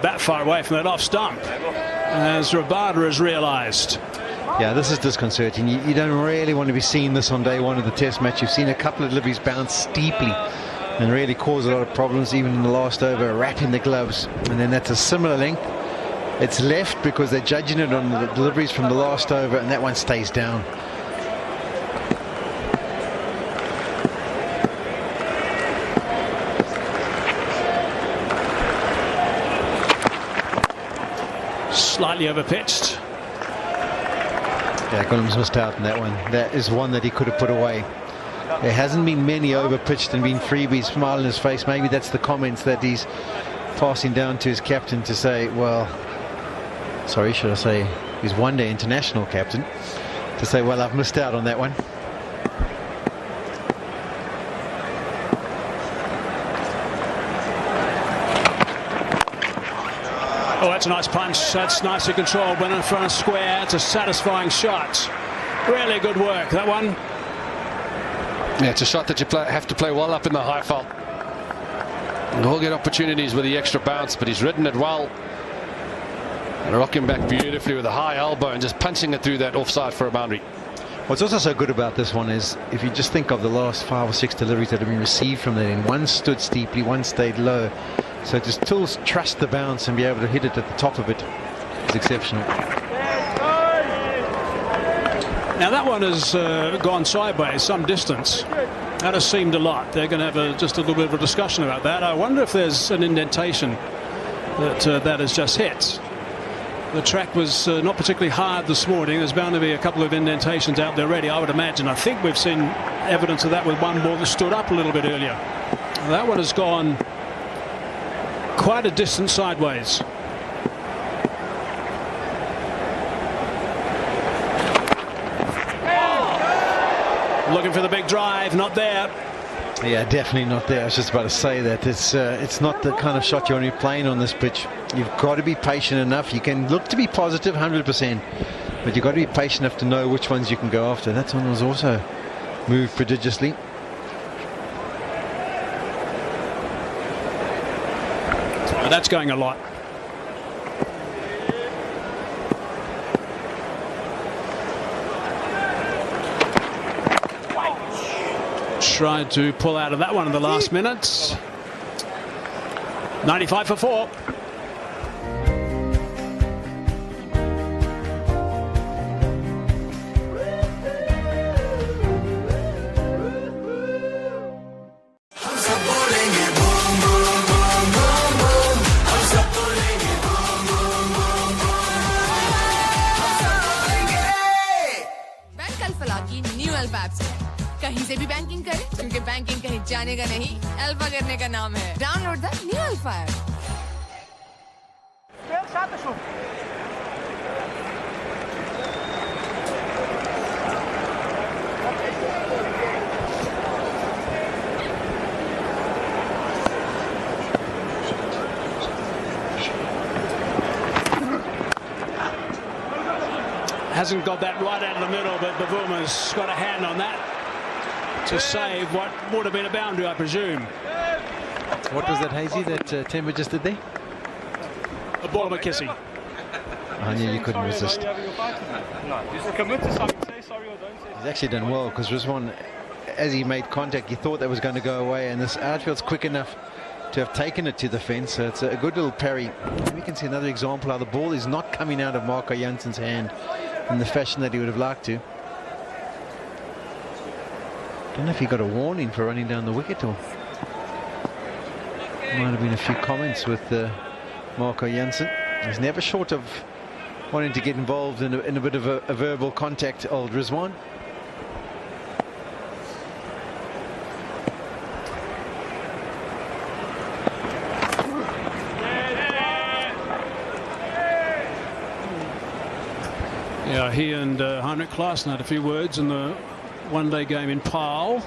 That far away from that off stump, as Rabada has realised. Yeah, this is disconcerting. You don't really want to be seeing this on day one of the test match. You've seen a couple of deliveries bounce steeply and really cause a lot of problems, even in the last over, wrapping the gloves. And then that's a similar length. It's left because they're judging it on the deliveries from the last over, and that one stays down. Slightly overpitched. Yeah, Gullum's missed out on that one. That is one that he could have put away. There hasn't been many overpitched and been freebies. Smile on his face. Maybe that's the comments that he's passing down to his captain to say, well, sorry, should I say his one-day international captain, to say, well, I've missed out on that one. Oh, that's a nice punch. That's nicely controlled. Went in front of square. It's a satisfying shot. Really good work, that one. Yeah, it's a shot that you have to play well up in the high fault. He'll get opportunities with the extra bounce, but he's ridden it well. And rocking back beautifully with a high elbow and just punching it through that offside for a boundary. What's also so good about this one is, if you just think of the last 5 or 6 deliveries that have been received from that end, one stood steeply, one stayed low. So to still trust the bounce and be able to hit it at the top of it is exceptional. Now that one has gone sideways some distance. That has seemed a lot. They're going to have just a little bit of a discussion about that. I wonder if there's an indentation that has just hit. The track was not particularly hard this morning. There's bound to be a couple of indentations out there already, I would imagine. I think we've seen evidence of that with one ball that stood up a little bit earlier. That one has gone quite a distance sideways. Looking for the big drive, not there. Yeah, definitely not there. I was just about to say that. It's not the kind of shot you want to be playing on this pitch. You've got to be patient enough. You can look to be positive 100%, but you've got to be patient enough to know which ones you can go after. That one was also moved prodigiously. That's going a lot. Tried to pull out of that one in the last minutes. 95 for 4. कहीं से भी banking करें, क्योंकि banking कहीं जाने का नहीं, alpha करने का नाम है। Download the new alpha app. Hasn't got that right out of the middle, but Bavuma's got a hand on that to save what would have been a boundary, I presume. What was that, Hazy, that Temba just did there? A ball of a kissing. I knew you couldn't resist. He's actually done well, because Rizwan, as he made contact, he thought that was going to go away, and this outfield's quick enough to have taken it to the fence, so it's a good little parry. We can see another example how the ball is not coming out of Marco Janssen's hand in the fashion that he would have liked to. I don't know if he got a warning for running down the wicket, or might have been a few comments with Marco Janssen. He's never short of wanting to get involved in a bit of a verbal contact, old Rizwan. Yeah, he and Heinrich Klaassen had a few words in the one-day game in Paarl.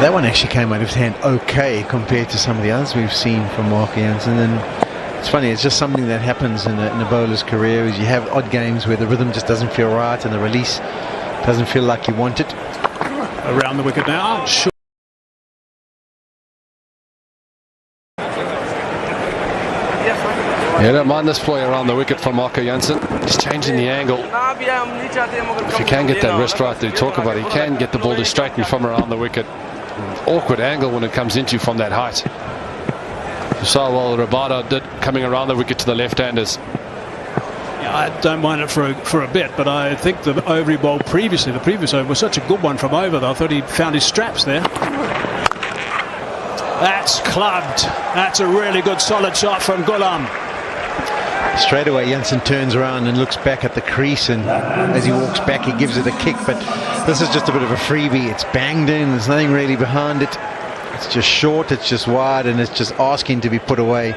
That one actually came out of his hand okay compared to some of the others we've seen from Marco Jansen, and It's funny, it's just something that happens in a bowler's career, is you have odd games where the rhythm just doesn't feel right and the release doesn't feel like you want it. Around the wicket now. Sure. Yeah, don't mind this play around the wicket from Marco Jansen. He's changing the angle. If you can get that wrist right that you talk about, he can get the ball to straighten from around the wicket. Awkward angle when it comes into you from that height. You saw well Rabada did coming around the wicket to the left-handers. Yeah, I don't mind it for a bit, but I think the over he bowled previously, the previous over, was such a good one from over that I thought he found his straps there. That's clubbed. That's a really good solid shot from Ghulam. Straight away Jansen turns around and looks back at the crease, and as he walks back he gives it a kick, but this is just a bit of a freebie. It's banged in, there's nothing really behind it. It's just short, it's just wide, and it's just asking to be put away.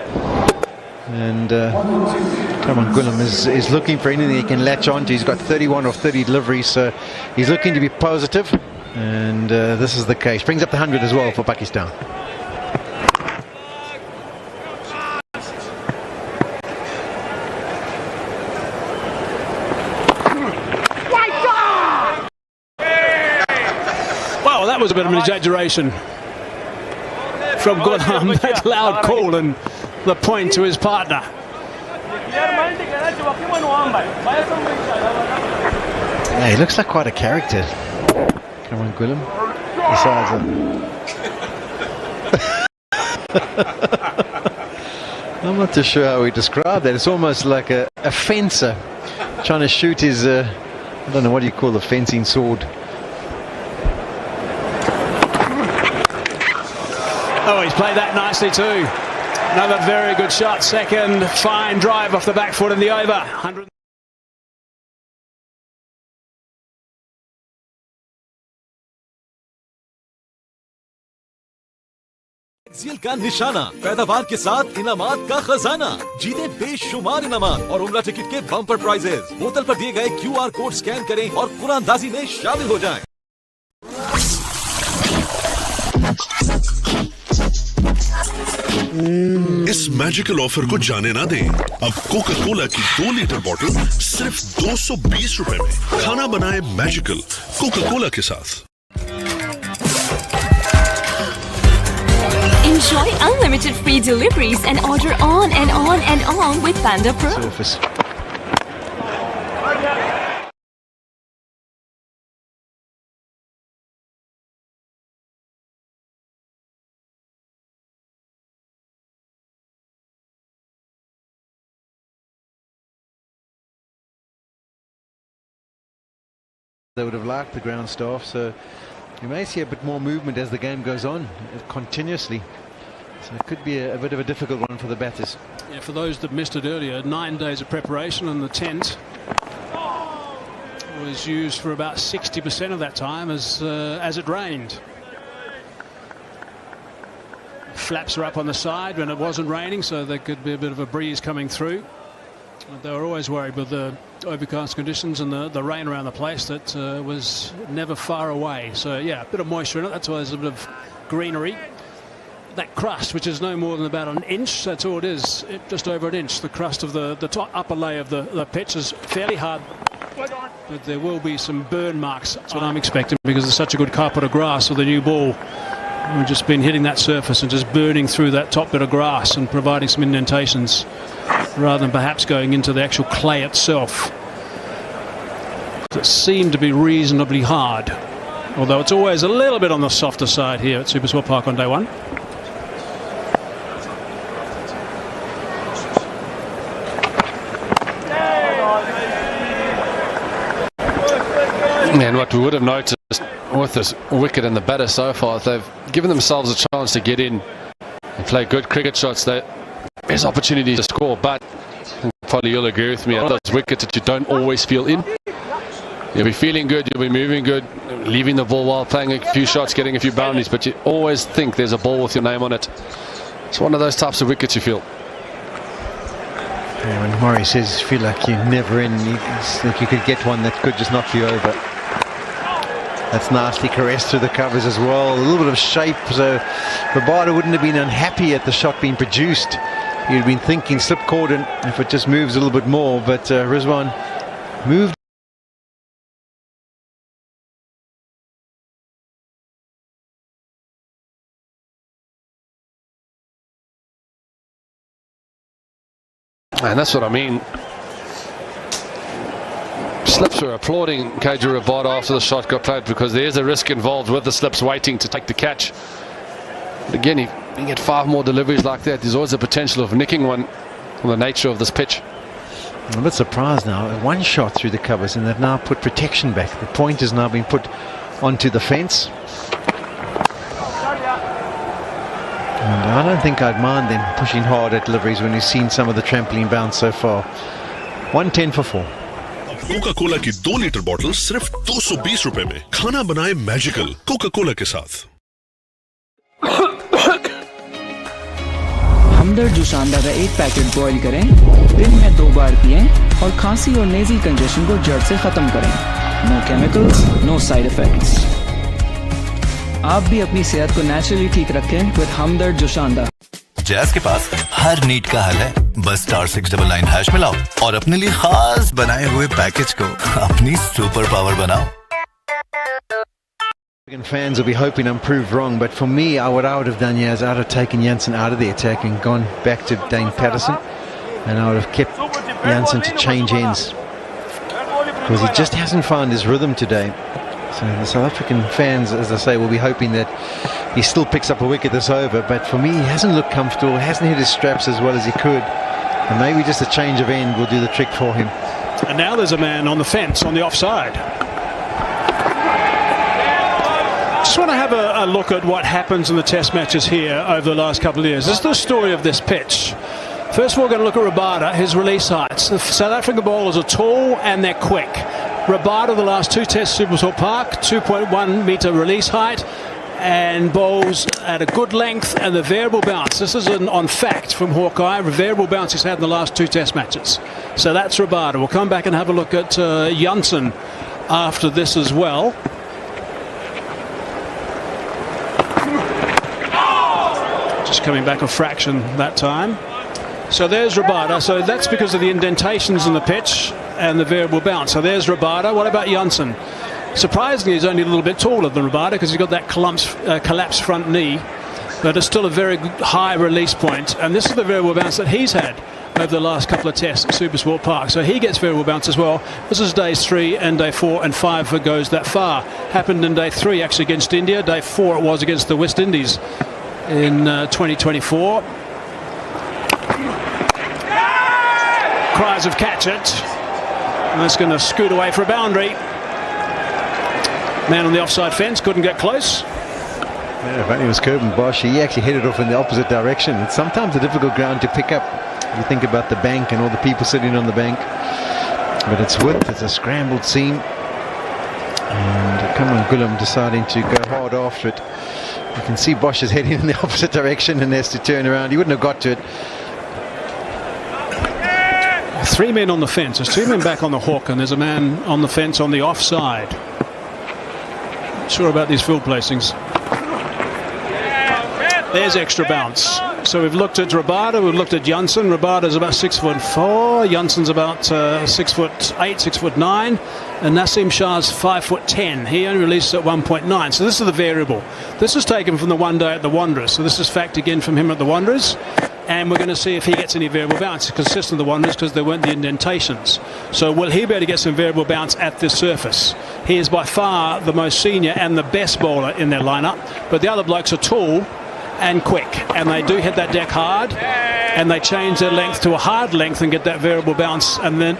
And come on, Ghulam is looking for anything he can latch onto. He's got 31 or 30 deliveries, so he's looking to be positive, and this is the case. Brings up the 100 as well for Pakistan. That was a bit of an exaggeration from Ghulam, that loud call and the point to his partner. Yeah, he looks like quite a character. Come on, Ghulam. I'm not too sure how we describe that. It's almost like a fencer trying to shoot his, I don't know, what do you call the fencing sword? Oh, he's played that nicely too. Another very good shot. Second fine drive off the back foot in the over. 100. Axial का निशाना, पैदावार के साथ इनामात का खजाना, जीते बेशुमार इनामात और उम्रा टिकट के बम्पर प्राइजेस। बोतल पर दिए गए QR कोड स्कैन करें और कुरानदाजी में शामिल हो जाएं। इस मैजिकल ऑफर को जाने ना दें। अब कोका कोला की 2 लीटर बोतल सिर्फ 220 रुपए में। खाना बनाए मैजिकल कोका कोला के साथ। Enjoy unlimited free deliveries and order on and on and on with Panda Pro. Surface. They would have liked the ground staff, so you may see a bit more movement as the game goes on continuously. So it could be a bit of a difficult one for the batters. Yeah, for those that missed it earlier, 9 days of preparation, and the tent was used for about 60% of that time as it rained. Flaps are up on the side when it wasn't raining, so there could be a bit of a breeze coming through. They were always worried with the overcast conditions and the rain around the place that was never far away. So yeah, a bit of moisture in it, that's why there's a bit of greenery. That crust, which is no more than about an inch, that's all it is, just over an inch. The crust of the top upper layer of the pitch is fairly hard, but there will be some burn marks. That's what I'm expecting, because there's such a good carpet of grass with the new ball. We've just been hitting that surface and just burning through that top bit of grass and providing some indentations, rather than perhaps going into the actual clay itself. That seemed to be reasonably hard, although it's always a little bit on the softer side here at Supersport Park on day one. And what we would have noticed with this wicket and the batter so far, they've given themselves a chance to get in and play good cricket shots. There's opportunity to score, but probably you'll agree with me, those wickets that you don't always feel in. You'll be feeling good, you'll be moving good, leaving the ball well, playing a few shots, getting a few boundaries, but you always think there's a ball with your name on it. It's one of those types of wickets you feel. Yeah, when Murray says feel like you're never in, you think you could get one that could just knock you over. That's nicely caressed through the covers as well. A little bit of shape, so Rabada wouldn't have been unhappy at the shot being produced. You'd been thinking slip cordon if it just moves a little bit more, but Rizwan moved. And that's what I mean. Slips were applauding KJ Rabada after the shot got played because there is a risk involved with the slips waiting to take the catch. But again, if you get 5 more deliveries like that, there's always a potential of nicking one from the nature of this pitch. I'm a bit surprised now. One shot through the covers, and they've now put protection back. The point has now been put onto the fence. And I don't think I'd mind them pushing hard at deliveries when we've seen some of the trampoline bounce so far. 110 for 4. Coca Cola की 2 litre bottle सिर्फ 220 रुपए में। खाना बनाए magical Coca Cola के साथ। हमदर्द जुशांदा का 1 packet boil करें, दिन में 2 बार पिएं और खांसी और नेज़ल कंजेशन को जड़ से खत्म करें। No chemicals, no side effects. आप भी अपनी सेहत को नेचुरली ठीक रखें विद हमदर्द जुशांदा। जैज़ के पास हर नीड का हल है। बस *699# मिलाओ और अपने लिए खास बनाए हुए पैकेज को अपनी सुपर पावर बनाओ। Fans will be hoping I'm proved wrong, but for me, what I would have done, is I'd have taken Janssen out of the attack and gone back to Dane Patterson, and I would have kept Janssen to change ends because he just hasn't found his rhythm today. So the South African fans, as I say, will be hoping that he still picks up a wicket this over, but for me, he hasn't looked comfortable, hasn't hit his straps as well as he could, and maybe just a change of end will do the trick for him. And now there's a man on the fence on the offside. Just want to have a look at what happens in the test matches here over the last couple of years. This is the story of this pitch. First of all, we're going to look at Rabada, his release heights. The South African bowlers are tall and they're quick. Rabada, the last 2 tests, Supersport Park, 2.1 metre release height, and bowls at a good length and the variable bounce. This is on fact from Hawkeye, the variable bounce he's had in the last 2 test matches. So that's Rabada. We'll come back and have a look at Janssen after this as well. Just coming back a fraction that time. So there's Rabada. So that's because of the indentations in the pitch and the variable bounce. So there's Rabada. What about Janssen? Surprisingly, he's only a little bit taller than Rabada because he's got that collapsed front knee, but it's still a very high release point. And this is the variable bounce that he's had over the last couple of tests at Supersport Park. So he gets variable bounce as well. This is days 3 and day 4 and 5 for goes that far. Happened in day 3 actually against India. Day 4 it was against the West Indies in 2024. Cries of catch it. And that's going to scoot away for a boundary. Man on the offside fence couldn't get close. Yeah, if only it was Kirby Bosch, he actually headed off in the opposite direction. It's sometimes a difficult ground to pick up. You think about the bank and all the people sitting on the bank. But it's width, it's a scrambled seam. And Kamal Gulam deciding to go hard after it. You can see Bosch is heading in the opposite direction and has to turn around. He wouldn't have got to it. 3 men on the fence. There's 2 men back on the hook, and there's a man on the fence on the offside. Not sure about these field placings. There's extra bounce. So we've looked at Rabada, we've looked at Janssen. Rabada's about 6'4", Janssen's about 6'8", 6'9", and Naseem Shah's 5'10". He only releases at 1.9. So this is the variable. This is taken from the one day at the Wanderers. So this is fact again from him at the Wanderers. And we're going to see if he gets any variable bounce. It's consistent with the Wanderers because there weren't the indentations. So will he be able to get some variable bounce at this surface? He is by far the most senior and the best bowler in their lineup. But the other blokes are tall and quick, and they do hit that deck hard, and they change their length to a hard length and get that variable bounce. And then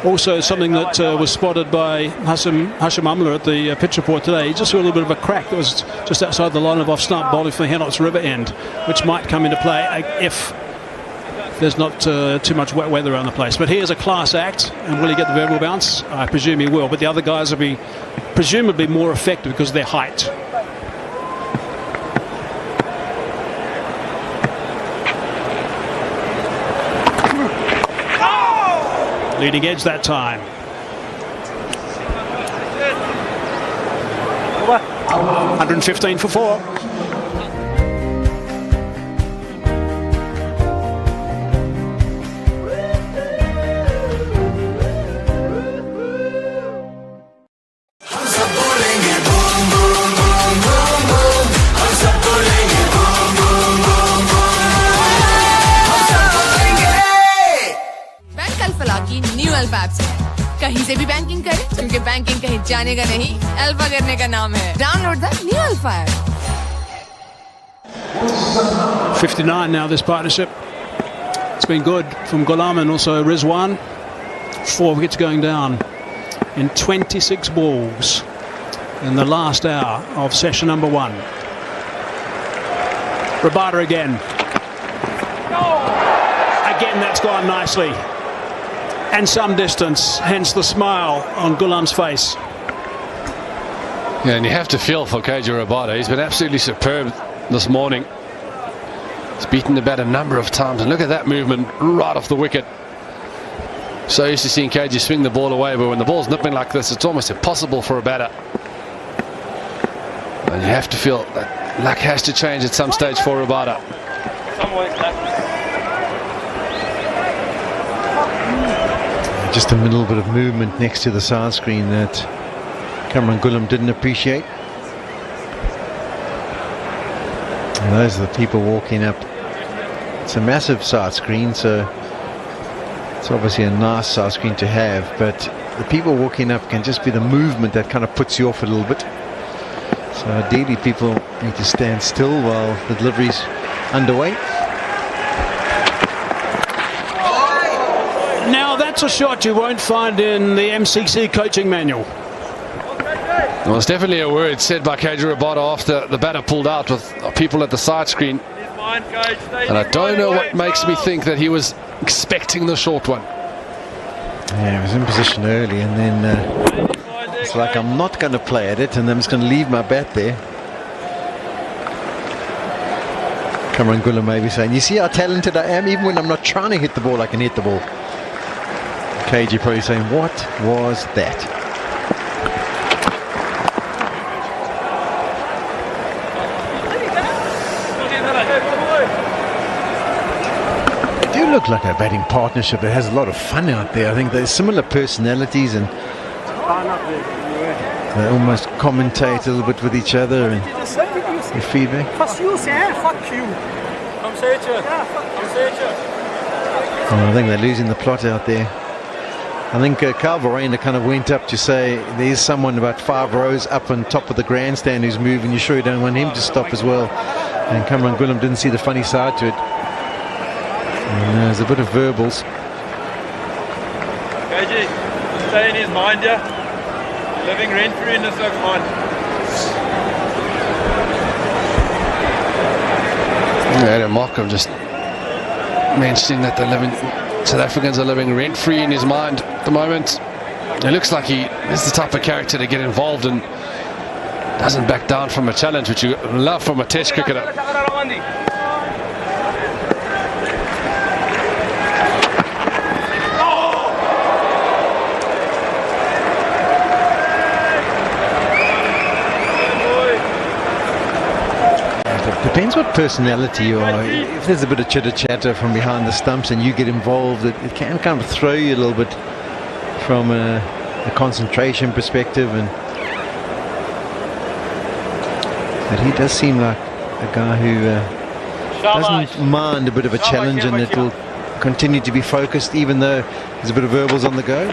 also something that was spotted by Hashim Amla at the pitch report today, he just saw a little bit of a crack that was just outside the line of off stump bowling for the Henots River end, which might come into play if there's not too much wet weather around the place. But he is a class act, and will he get the variable bounce? I presume he will, but the other guys will be presumably more effective because of their height. Leading edge that time. 115 for 4. Alpha की new alpha app से कहीं से भी banking करें क्योंकि banking कहीं जाने का नहीं अल्फा करने का नाम है download the new alpha app 59 now this partnership. It's been good from Ghulam and also Rizwan. 4 wickets going down in 26 balls in the last hour of session number 1. Rabada again. Again, that's gone nicely. And some distance, hence the smile on Ghulam's face. Yeah, and you have to feel for KJ Rabada. He's been absolutely superb this morning. He's beaten the bat a number of times, and look at that movement right off the wicket. So used to seeing KJ swing the ball away, but when the ball's nipping like this, it's almost impossible for a batter. And you have to feel that luck has to change at some stage for Rabada. Just a little bit of movement next to the side screen that Cameron Ghulam didn't appreciate. And those are the people walking up. It's a massive side screen, so it's obviously a nice side screen to have, but the people walking up can just be the movement that kind of puts you off a little bit. So ideally people need to stand still while the delivery's underway. Now that's a shot you won't find in the MCC coaching manual. Well, it's definitely a word said by KJ Rabada after the batter pulled out with people at the side screen. And I don't know what makes me think that he was expecting the short one. Yeah, he was in position early, and then it's like, I'm not going to play at it, and I'm just going to leave my bat there. Cameron Ghulam maybe saying, you see how talented I am? Even when I'm not trying to hit the ball, I can hit the ball. KG probably saying, what was that? Look like a batting partnership that has a lot of fun out there. I think there's similar personalities, and they almost commentate a little bit with each other and give feedback. Fuck you. Oh, I think they're losing the plot out there. I think Carl Verreynne kind of went up to say there's someone about 5 rows up on top of the grandstand who's moving. You sure you don't want him to stop as well? And Cameron Ghulam didn't see the funny side to it. And there's a bit of verbals. KG, stay in his mind, yeah? Living rent-free in this looks fine. Yeah, Markham just mentioning that South Africans are living rent-free in his mind at the moment. It looks like he is the type of character to get involved and doesn't back down from a challenge, which you love from a test cricketer. Depends what personality you are. If there's a bit of chitter-chatter from behind the stumps and you get involved, it can kind of throw you a little bit from a concentration perspective. But he does seem like a guy who doesn't mind a bit of a challenge, and it will continue to be focused even though there's a bit of verbals on the go.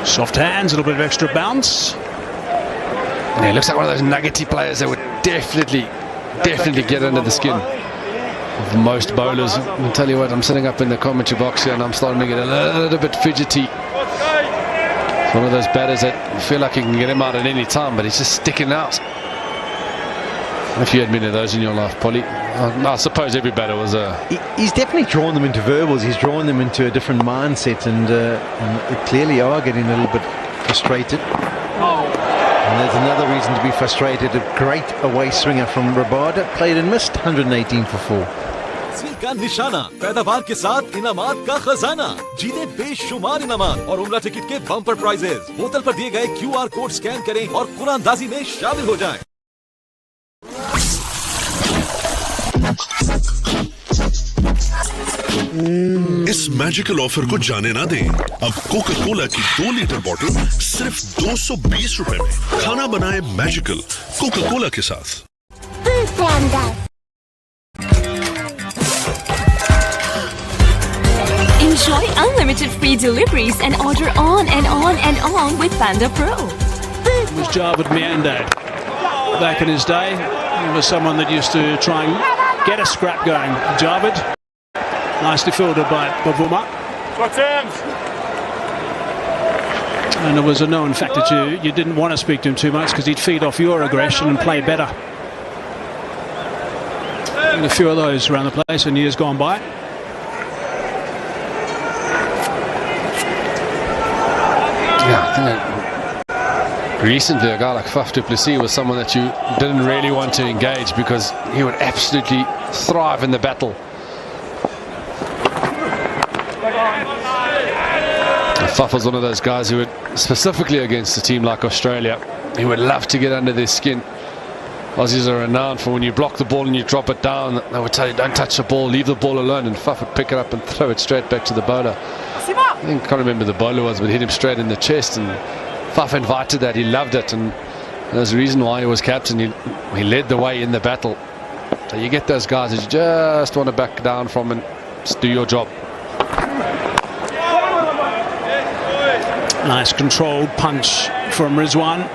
Soft hands, a little bit of extra bounce. Yeah, he looks like one of those nuggety players that would definitely get under the skin of most bowlers. I'll tell you what, I'm sitting up in the commentary box here and I'm starting to get a little bit fidgety. It's one of those batters that you feel like you can get him out at any time, but he's just sticking out. If you had many of those in your life, Polly, I suppose every batter was a... He's definitely drawn them into verbals. He's drawn them into a different mindset, and they clearly are getting a little bit frustrated. And there's another reason to be frustrated. A great away swinger from Rabada, played and missed, 118 for 4. तहसील का निशाना, पैदावार के साथ इनामात का खजाना, जीते बेशुमार इनामात और उम्रा टिकट के बम्पर प्राइजेस। बोतल पर दिए गए QR कोड स्कैन करें और कुरानदाजी में शामिल हो जाएं। इस मैजिकल ऑफर को जाने ना दें। अब कोका कोला की 2 लीटर बोतल सिर्फ 220 रुपए में। खाना बनाए मैजिकल कोका कोला के साथ। Enjoy unlimited free deliveries and order on and on and on with Panda Pro. It was Javid Miande back in his day. He was someone that used to try and get a scrap going. Javid, nicely fielded by Bavuma. And it was a known fact that you didn't want to speak to him too much because he'd feed off your aggression and play better. And a few of those around the place in years gone by. Yeah, I think recently a guy like Faf du Plessis was someone that you didn't really want to engage because he would absolutely thrive in the battle. Faf was one of those guys who would, specifically against a team like Australia, he would love to get under their skin. Aussies are renowned for when you block the ball and you drop it down, they would tell you don't touch the ball, leave the ball alone, and Faf would pick it up and throw it straight back to the bowler. I think, can't remember the bowler was, but hit him straight in the chest, and Faf invited that, he loved it, and there's a reason why he was captain. He led the way in the battle. So you get those guys that you just want to back down from and just do your job. Nice controlled punch from Rizwan.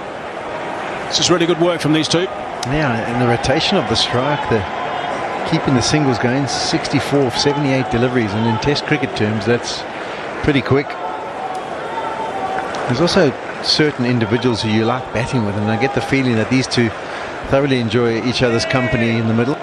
This is really good work from these two. Yeah, and the rotation of the strike, keeping the singles going, 64 of 78 deliveries, and in Test cricket terms, that's pretty quick. There's also certain individuals who you like batting with, and I get the feeling that these two thoroughly enjoy each other's company in the middle.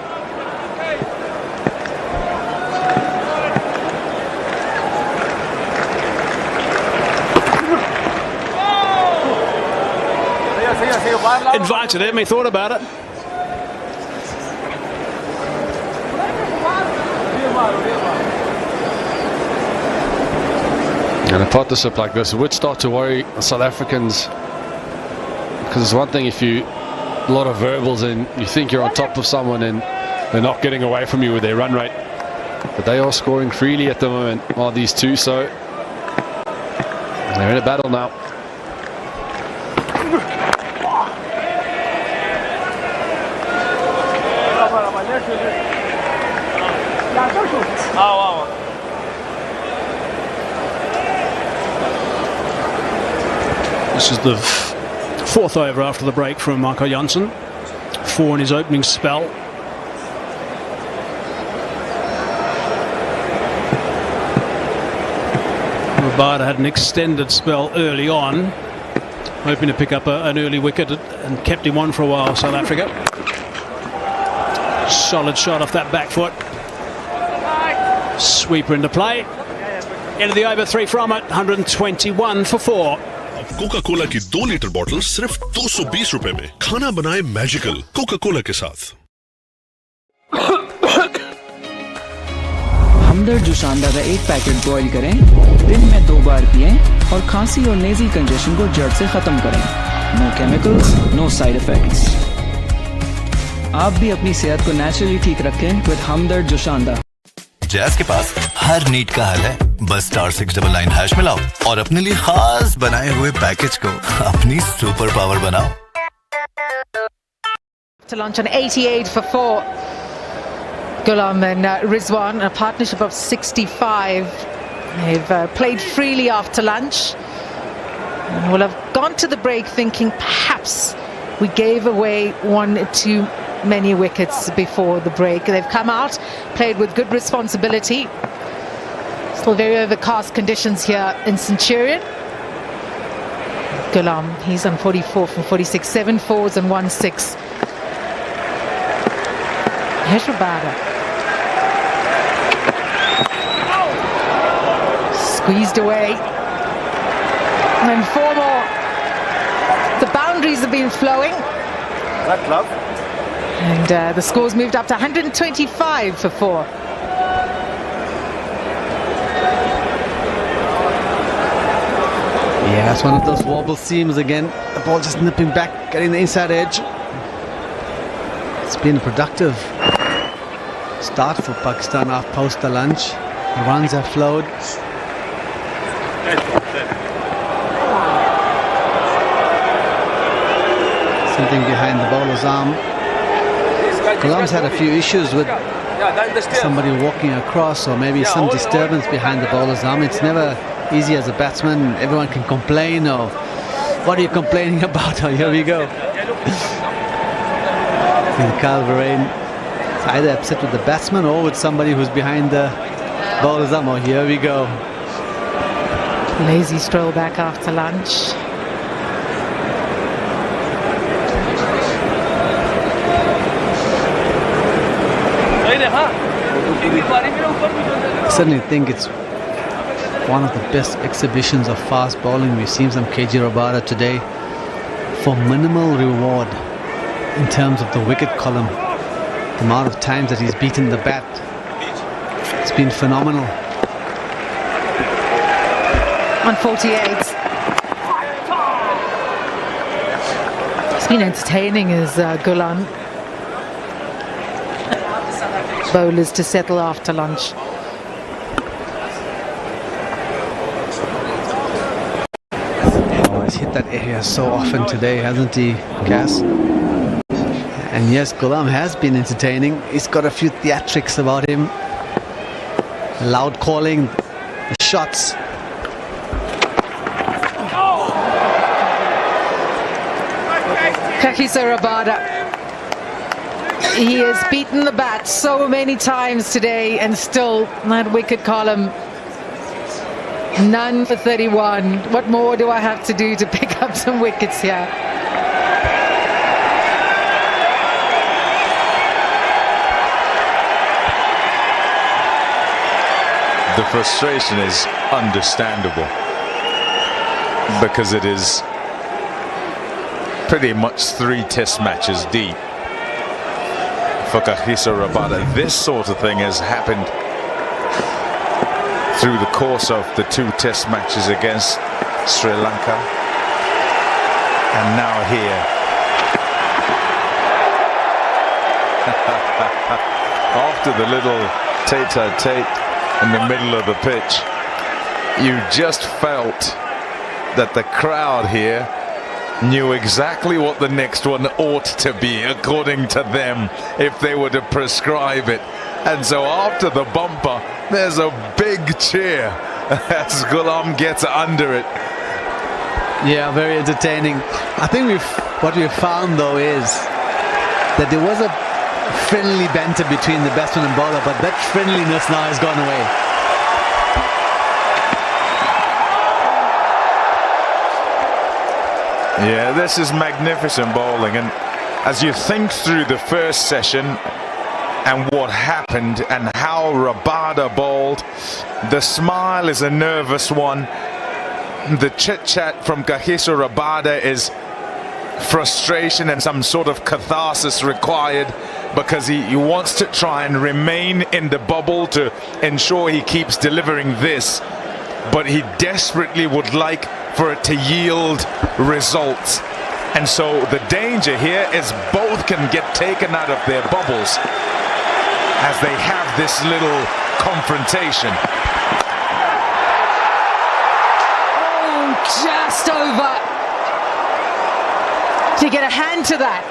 Invited him, he thought about it. And a partnership like this would start to worry South Africans, because it's one thing if you a lot of verbals and you think you're on top of someone and they're not getting away from you with their run rate, but they are scoring freely at the moment, are these two, so they're in a battle now. This is the fourth over after the break from Michael Janssen. 4 in his opening spell. Rabada had an extended spell early on, hoping to pick up an early wicket, and kept him on for a while, South Africa. Solid shot off that back foot. Sweeper into play. End of the over, 3 from it, 121 for 4. Coca Cola की 2 litre bottle सिर्फ 220 रुपए में। खाना बनाए magical Coca Cola के साथ। हमदर्द जुशांदा का 1 packet boil करें, दिन में 2 बार पिएं और खांसी और नेज़ल कंजेशन को जड़ से खत्म करें। No chemicals, no side effects. आप भी अपनी सेहत को नेचुरली ठीक रखें विद हमदर्द जुशांदा। जैज़ के पास हर नीड का हल है, बस *699# मिलाओ और अपने लिए खास बनाए हुए पैकेज को अपनी सुपर पावर बनाओ। To launch on 88 for 4. Ghulam and Rizwan, a partnership of 65. They've played freely after lunch and will have gone to the break thinking perhaps we gave away 1 too many wickets before the break. They've come out, played with good responsibility. Still very overcast conditions here in Centurion. Ghulam, he's on 44 from 46, 7 fours and 1 6. Here's Rabada. Squeezed away. And 4 more. The boundaries have been flowing. That love. And the score's moved up to 125 for 4. Yeah, it's one of those wobble seams again. The ball just nipping back, getting the inside edge. It's been a productive start for Pakistan after post the lunch. The runs have flowed. Something behind the bowler's arm. Ghulam's had a few issues with somebody walking across, or maybe some disturbance behind the bowler's arm. It's never easy as a batsman. Everyone can complain, or what are you complaining about? Oh, here we go. And Carl Verheyen is either upset with the batsman or with somebody who's behind the bowler's arm. Oh, here we go. Lazy stroll back after lunch. I certainly think it's one of the best exhibitions of fast bowling we've seen from KG Rabada today, for minimal reward in terms of the wicket column. The amount of times that he's beaten the bat, it's been phenomenal. 148. It's been entertaining as Gulam. Bowlers to settle after lunch. Oh, he's hit that area so often today, hasn't he, Cass? And yes, Gulam has been entertaining. He's got a few theatrics about him. Loud calling, the shots. Kagiso Rabada. He has beaten the bat so many times today, and still that wicket column, none for 31. What more do I have to do to pick up some wickets here? The frustration is understandable, because it is pretty much 3 test matches deep for Kagiso Rabada. This sort of thing has happened through the course of the 2 test matches against Sri Lanka, and now here. After the little tete-a-tete in the middle of the pitch, you just felt that the crowd here knew exactly what the next one ought to be, according to them, if they were to prescribe it. And so after the bumper, there's a big cheer as Gulam gets under it. Yeah, very entertaining. I think what we've found though is that there was a friendly banter between the batsman and bowler, but that friendliness now has gone away. Yeah, this is magnificent bowling, and as you think through the first session and what happened and how Rabada bowled, the smile is a nervous one. The chit-chat from Kagiso Rabada is frustration and some sort of catharsis required, because he wants to try and remain in the bubble to ensure he keeps delivering this, but he desperately would like for it to yield results. And so the danger here is both can get taken out of their bubbles as they have this little confrontation. Oh, just over. To get a hand to that.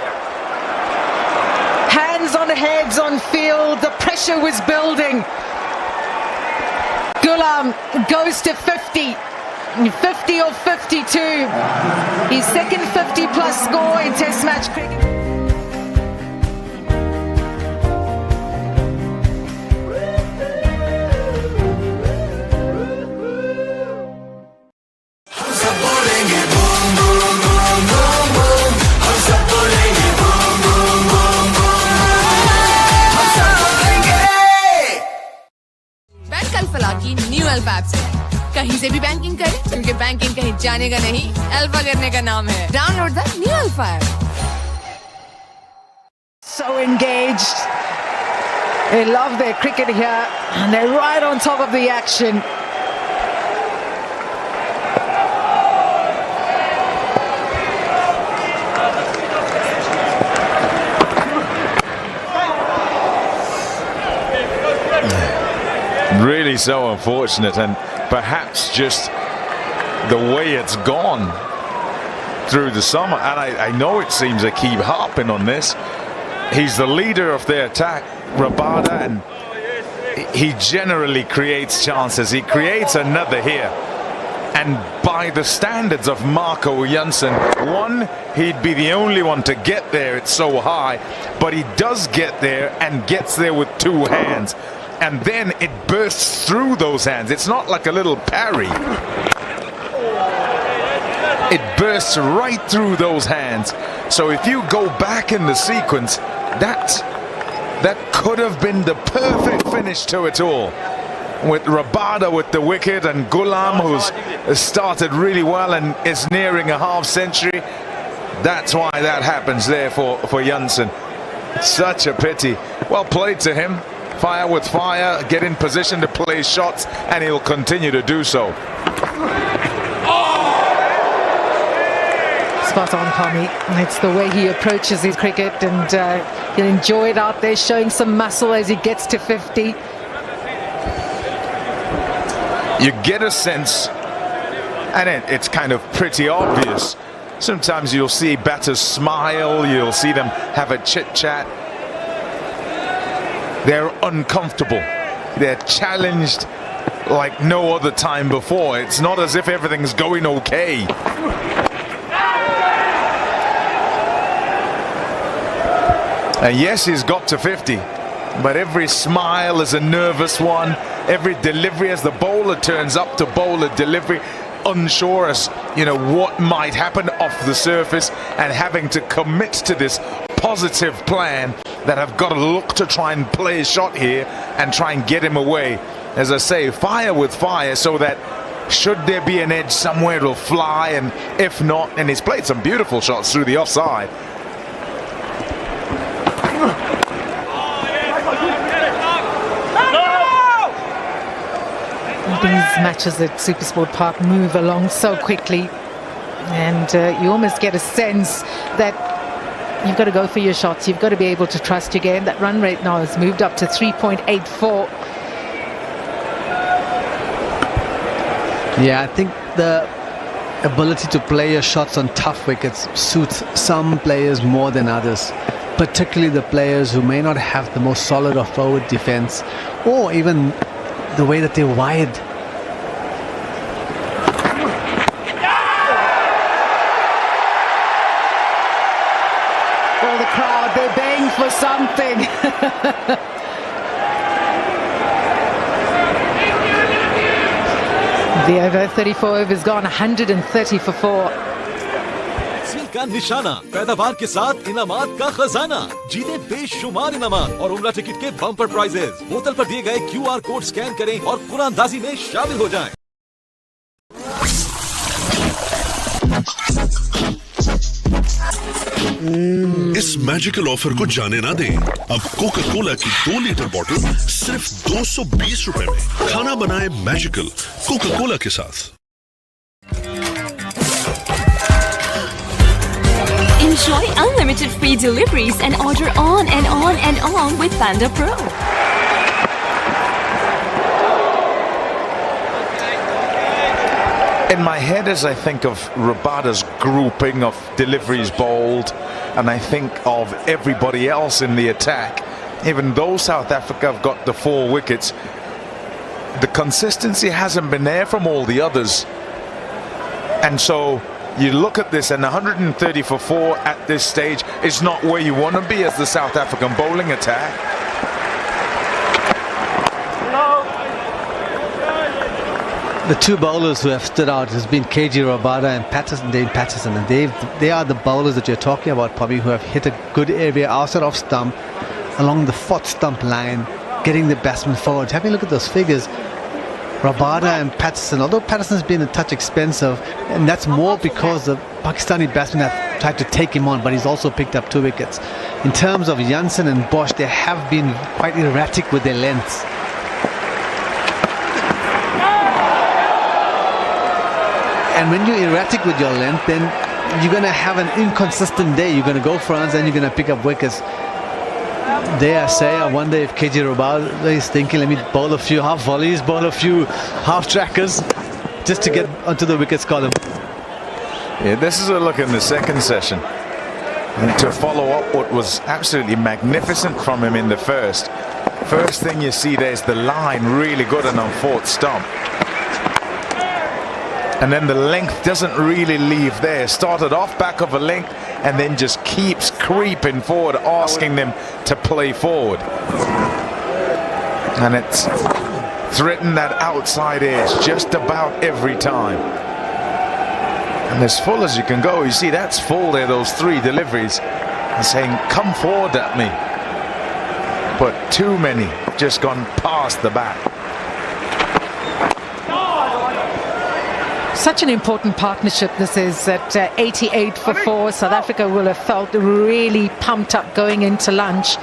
Hands on heads on field. The pressure was building. Gulam goes to 50. 50 or 52. His second 50-plus score in Test match cricket. Bank alpha की new alpha app से कहीं से भी banking करें, क्योंकि banking कहीं जाने का नहीं, अल्फा करने का नाम है. Download the new alpha app. So engaged. They love their cricket here, and they're right on top of the action. Really so unfortunate, and perhaps just the way it's gone through the summer. And I know it seems I keep harping on this, he's the leader of their attack, Rabada, and he generally creates chances. He creates another here. And by the standards of Marco Jansen, one, he'd be the only one to get there. It's so high, but he does get there and gets there with two hands. And then it bursts through those hands. It's not like a little parry. It bursts right through those hands. So if you go back in the sequence, that could have been the perfect finish to it all. With Rabada with the wicket and Ghulam, who's started really well and is nearing a half century. That's why that happens there for Jansen. Such a pity. Well played to him. Fire with fire, get in position to play shots, and he'll continue to do so. Spot on, Tommy. It's the way he approaches his cricket, and he'll enjoy it out there, showing some muscle as he gets to 50. You get a sense, and it's kind of pretty obvious. Sometimes you'll see batters smile, you'll see them have a chit-chat. They're uncomfortable. They're challenged like no other time before. It's not as if everything's going okay. And yes, he's got to 50, but every smile is a nervous one. Every delivery as the bowler turns up to bowl a delivery, unsure as what might happen off the surface, and having to commit to this positive plan that have got to look to try and play a shot here and try and get him away. As I say, fire with fire, so that should there be an edge somewhere, it'll fly, and if not, and he's played some beautiful shots through the offside. These matches at Supersport Park move along so quickly, and you almost get a sense that you've got to go for your shots. You've got to be able to trust your game. That run rate now has moved up to 3.84. Yeah, I think the ability to play your shots on tough wickets suits some players more than others, particularly the players who may not have the most solid or forward defense, or even the way that they're wired. Oh, the crowd, they're baying for something. The over 34 overs gone, 130 for 4. का निशाना, पैदावार के साथ इनामात का खजाना, जीते बेशुमार इनामात और उम्रा टिकट के बम्पर प्राइजेस। बोतल पर दिए गए QR कोड स्कैन करें और कुरानदाजी में शामिल हो जाएं। इस मैजिकल ऑफर को जाने ना दें। अब कोका कोला की 2 लीटर बोतल सिर्फ 220 रुपए में। खाना बनाए मैजिकल कोका कोला के साथ। Enjoy unlimited free deliveries and order on and on and on with Panda Pro. In my head, as I think of Rabada's grouping of deliveries bowled, and I think of everybody else in the attack, even though South Africa have got the 4 wickets, the consistency hasn't been there from all the others. And so you look at this, and 130 for 4 at this stage is not where you want to be as the South African bowling attack. The 2 bowlers who have stood out has been KG Rabada and Dane Patterson, and they are the bowlers that you're talking about, probably, who have hit a good area outside of stump, along the 4th stump line, getting the batsman forward. Having a look at those figures, Rabada and Patterson, although Patterson's been a touch expensive, and that's more because the Pakistani batsmen have tried to take him on, but he's also picked up 2 wickets. In terms of Jansen and Bosch, they have been quite erratic with their lengths. And when you're erratic with your length, then you're going to have an inconsistent day. You're going to go for runs and you're going to pick up wickets. Dare I say, I wonder if KG Rabada is thinking, let me bowl a few half volleys, bowl a few half trackers, just to get onto the wickets column. Yeah, this is a look in the second session. And to follow up what was absolutely magnificent from him in the first thing you see there's the line really good and on fourth stump. And then the length doesn't really leave there. Started off back of a length and then just keeps creeping forward, asking them to play forward. And it's threatened that outside edge just about every time. And as full as you can go, you see that's full there, those three deliveries, and saying, come forward at me. But too many just gone past the back. Such an important partnership this is at 88 for 4. South Africa will have felt really pumped up going into lunch.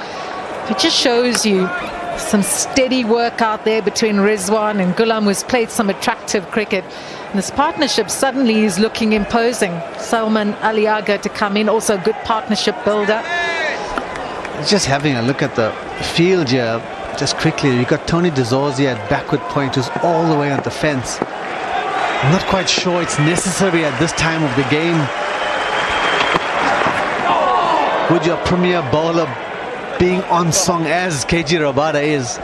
It just shows you some steady work out there between Rizwan and Ghulam, who's played some attractive cricket. And this partnership suddenly is looking imposing. Salman Aliaga to come in, also a good partnership builder. Just having a look at the field here, just quickly, you got Tony De Zorzia at backward point, who's all the way on the fence. I'm not quite sure it's necessary at this time of the game. With your premier bowler being on song as KG Rabada is.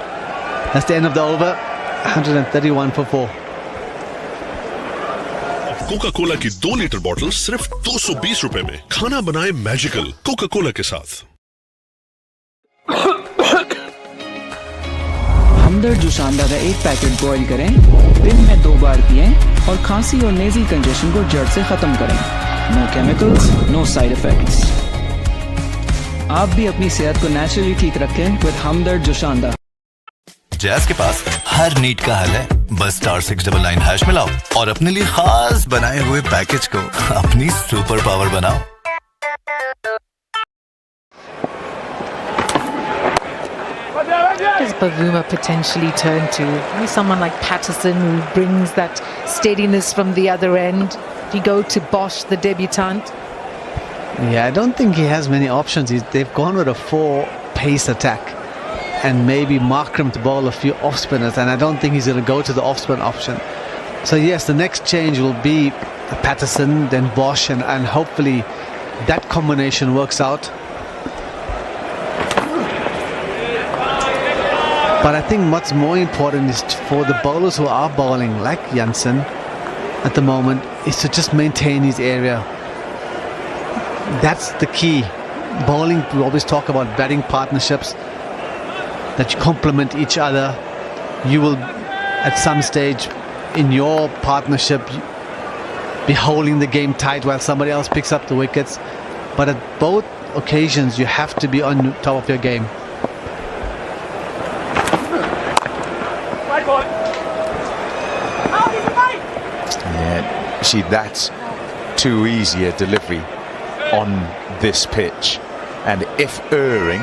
That's the end of the over. 131 for 4. Coca Cola की 2 litre बोतल सिर्फ 220 रुपए में। खाना बनाए magical Coca Cola के साथ। हमदर्द जुशांदा का एक पैकेट बॉईल करें, दिन में 2 बार पिएं और खांसी और नेज़ल कंजेशन को जड़ से खत्म करें। No chemicals, no side effects. आप भी अपनी सेहत को नेचुरली ठीक रखें विद हमदर्द जुशांदा। जैज़ के पास हर नीड का हल है। बस *699# मिलाओ और अपने लिए खास बनाए हुए पैकेज को अपनी सुपर पावर बनाओ। Does Bavuma potentially turn to? Maybe someone like Patterson, who brings that steadiness from the other end. Do you go to Bosch, the debutant? Yeah, I don't think he has many options. They've gone with a 4 pace attack and maybe Markram to bowl a few off spinners, and I don't think he's going to go to the off spin option. So yes, the next change will be Patterson, then Bosch, and hopefully that combination works out. But I think what's more important is for the bowlers who are bowling, like Jansen at the moment, is to just maintain his area. That's the key. Bowling, we always talk about batting partnerships, that you complement each other. You will, at some stage in your partnership, be holding the game tight while somebody else picks up the wickets. But at both occasions, you have to be on top of your game. Yeah, see, that's too easy a delivery on this pitch. And if erring,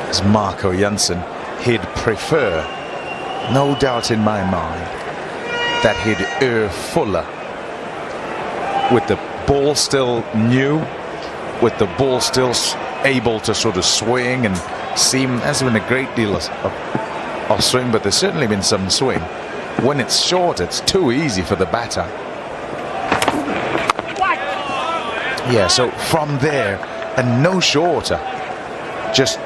as Marco Jansen, he'd prefer, no doubt in my mind, that he'd err fuller with the ball still new, with the ball still able to sort of swing and seem, there's been a great deal of swing, but there's certainly been some swing. When it's short, it's too easy for the batter. Yeah, so from there and no shorter, just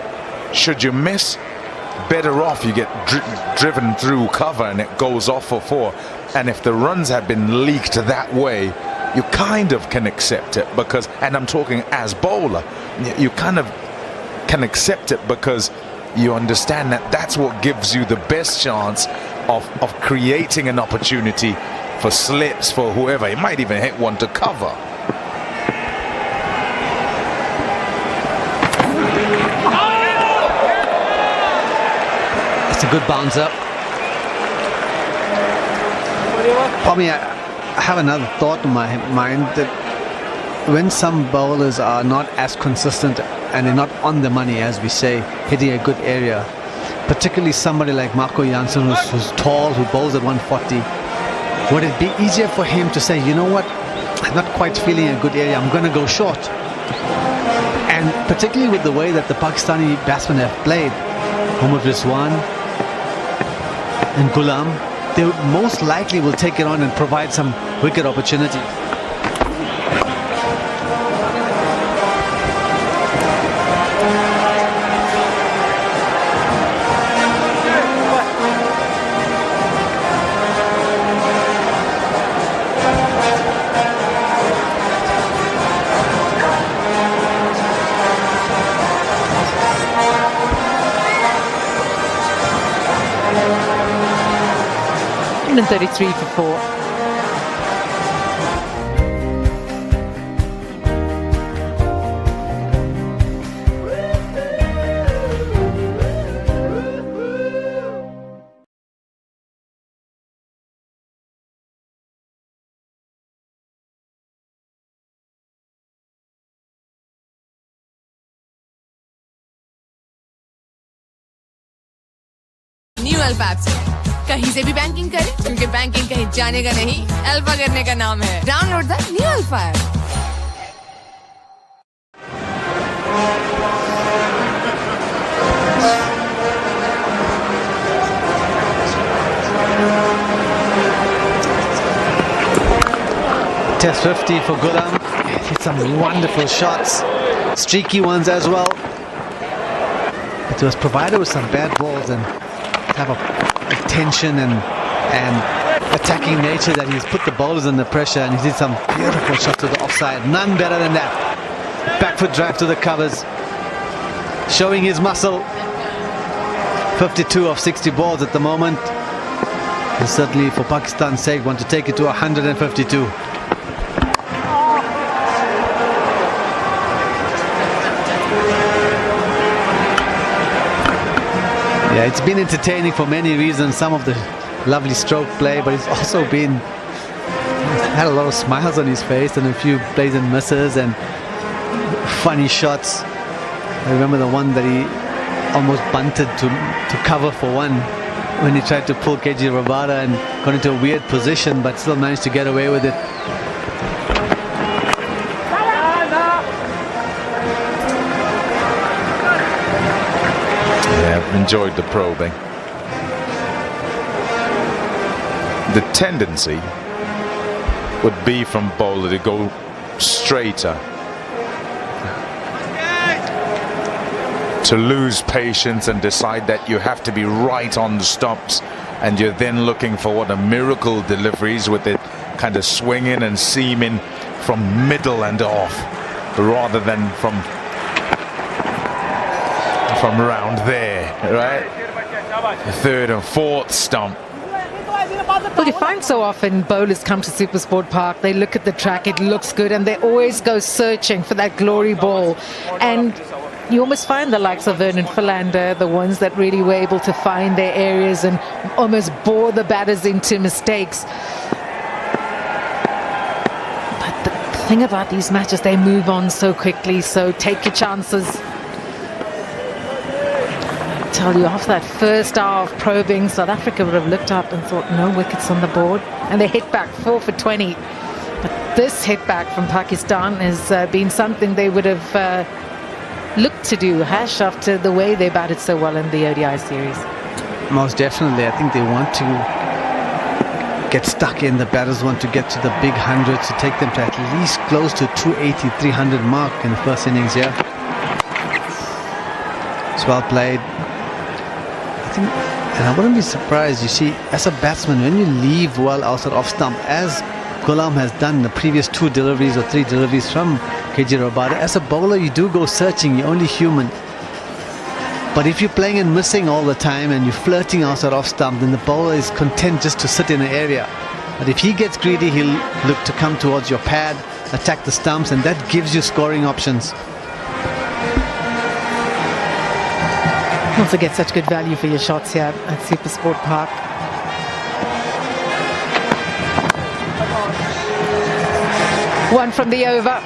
should you miss, better off you get driven through cover and it goes off for 4. And if the runs have been leaked that way, you kind of can accept it because, and I'm talking as bowler, you kind of can accept it because you understand that that's what gives you the best chance of creating an opportunity for slips, for whoever. He might even hit one to cover. It's a good bouncer. Probably I have another thought in my mind that when some bowlers are not as consistent and they're not on the money, as we say, hitting a good area, particularly somebody like Marco Jansen, who's tall, who bowls at 140, would it be easier for him to say, you know what, I'm not quite feeling a good area, I'm going to go short? And particularly with the way that the Pakistani batsmen have played, Mohammad Rizwan and Ghulam, they most likely will take it on and provide some wicket opportunity. 133 for 4. New alpha app से कहीं से भी banking करें, क्योंकि banking कहीं जाने का नहीं, अल्फा करने का नाम है। Download the new alpha app. Test 50 for Ghulam. Hit some wonderful shots, streaky ones as well. But he was provided with some bad balls and type of tension and attacking nature that he's put the bowlers under pressure, and he did some beautiful shots to the offside. None better than that. Back foot drive to the covers, showing his muscle. 52 of 60 balls at the moment. And certainly for Pakistan's sake want to take it to 152. Yeah, it's been entertaining for many reasons. Some of the lovely stroke play, but it's also been had a lot of smiles on his face and a few plays and misses and funny shots. I remember the one that he almost bunted to cover for one when he tried to pull KG Rabada and got into a weird position, but still managed to get away with it. Enjoyed the probing. The tendency would be from bowler to go straighter, to lose patience and decide that you have to be right on the stumps, and you're then looking for what a miracle deliveries with it kind of swinging and seaming from middle and off rather than from round there, right? The third and fourth stump. Well, you find so often bowlers come to Supersport Park, they look at the track, it looks good, and they always go searching for that glory ball. And you almost find the likes of Vernon Philander, the ones that really were able to find their areas and almost bore the batters into mistakes. But the thing about these matches, they move on so quickly, so take your chances. Tell you, after that first hour of probing, South Africa would have looked up and thought no wickets on the board, and they hit back 4 for 20. But this hit back from Pakistan has been something they would have looked to do, Hash, after the way they batted so well in the ODI series. Most definitely. I think they want to get stuck in. The batters want to get to the big hundreds, to take them to at least close to 280, 300 mark in the first innings here. It's well played. And I wouldn't be surprised, you see, as a batsman, when you leave well outside off stump, as Ghulam has done the previous 2 deliveries or 3 deliveries from KG Rabada, as a bowler you do go searching, you're only human. But if you're playing and missing all the time and you're flirting outside off stump, then the bowler is content just to sit in an area. But if he gets greedy, he'll look to come towards your pad, attack the stumps, and that gives you scoring options. Also get such good value for your shots here at Supersport Park. One from the over.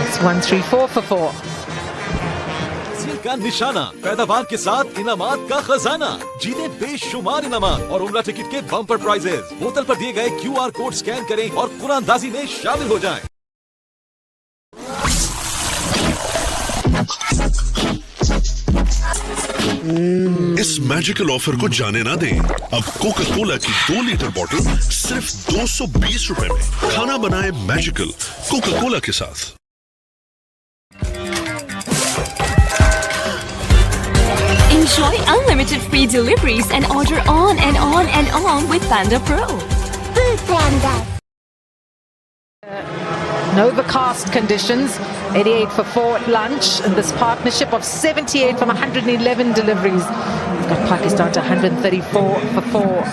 It's 134 for 4. का निशाना, पैदावार के साथ इनामात का खजाना, जीते बेशुमार इनामात और उम्रा टिकट के बम्पर प्राइजेस। बोतल पर दिए गए QR कोड स्कैन करें और कुरानदाजी में शामिल हो जाएं। इस मैजिकल ऑफर को जाने ना दें। अब कोका कोला की 2 लीटर बोतल सिर्फ 220 रुपए में। खाना बनाए मैजिकल कोका कोला के साथ। Enjoy unlimited free deliveries and order on and on and on with Panda Pro. Overcast conditions, 88 for 4 at lunch, and this partnership of 78 from 111 deliveries. It's got Pakistan to 134 for 4.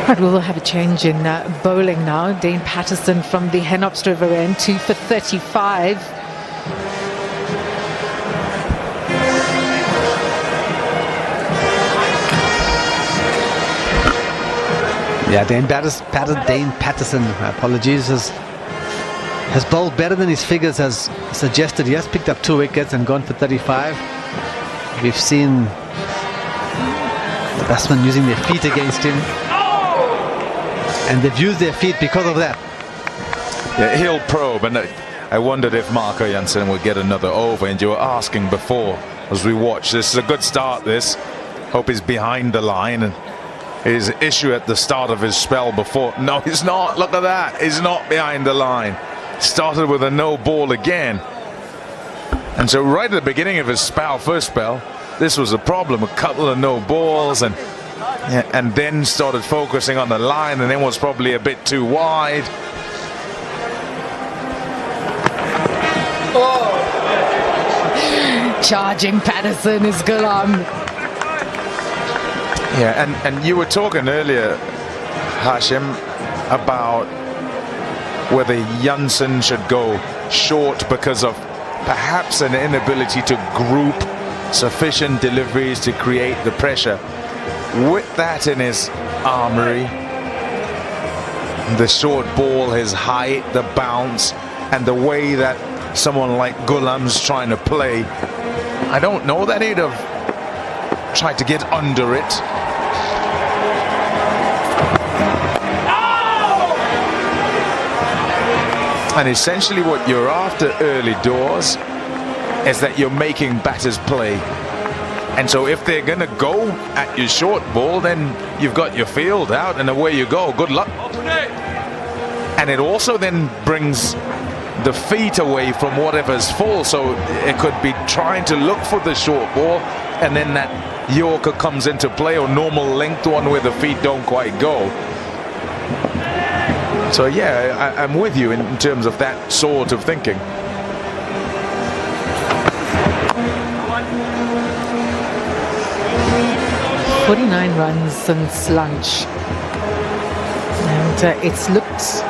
Right, we'll have a change in bowling now. Dane Patterson from the Henops River end, 2 for 35. Yeah, Dane Patterson, apologies, has bowled better than his figures has suggested. He has picked up 2 wickets and gone for 35. We've seen the batsmen using their feet against him, and they've used their feet because of that. Yeah, he'll probe, and I wondered if Marco Jansen would get another over, and you were asking before as we watch. This is a good start, this. Hope he's behind the line, and his issue at the start of his spell before. No, he's not. Look at that. He's not behind the line. Started with a no ball again. And so right at the beginning of his spell, first spell, this was a problem. A couple of no balls, and then started focusing on the line, and then was probably a bit too wide. Charging Patterson is Ghulam. Yeah, and you were talking earlier, Hashim, about whether Jansen should go short because of perhaps an inability to group sufficient deliveries to create the pressure. With that in his armory, the short ball, his height, the bounce, and the way that someone like Ghulam's trying to play, I don't know that he'd have tried to get under it. And essentially what you're after early doors is that you're making batters play. And so if they're going to go at your short ball, then you've got your field out and away you go. Good luck. And it also then brings the feet away from whatever's full. So it could be trying to look for the short ball, and then that Yorker comes into play, or normal length one where the feet don't quite go. So yeah, I'm with you in terms of that sort of thinking. "49 runs since lunch, and it's looked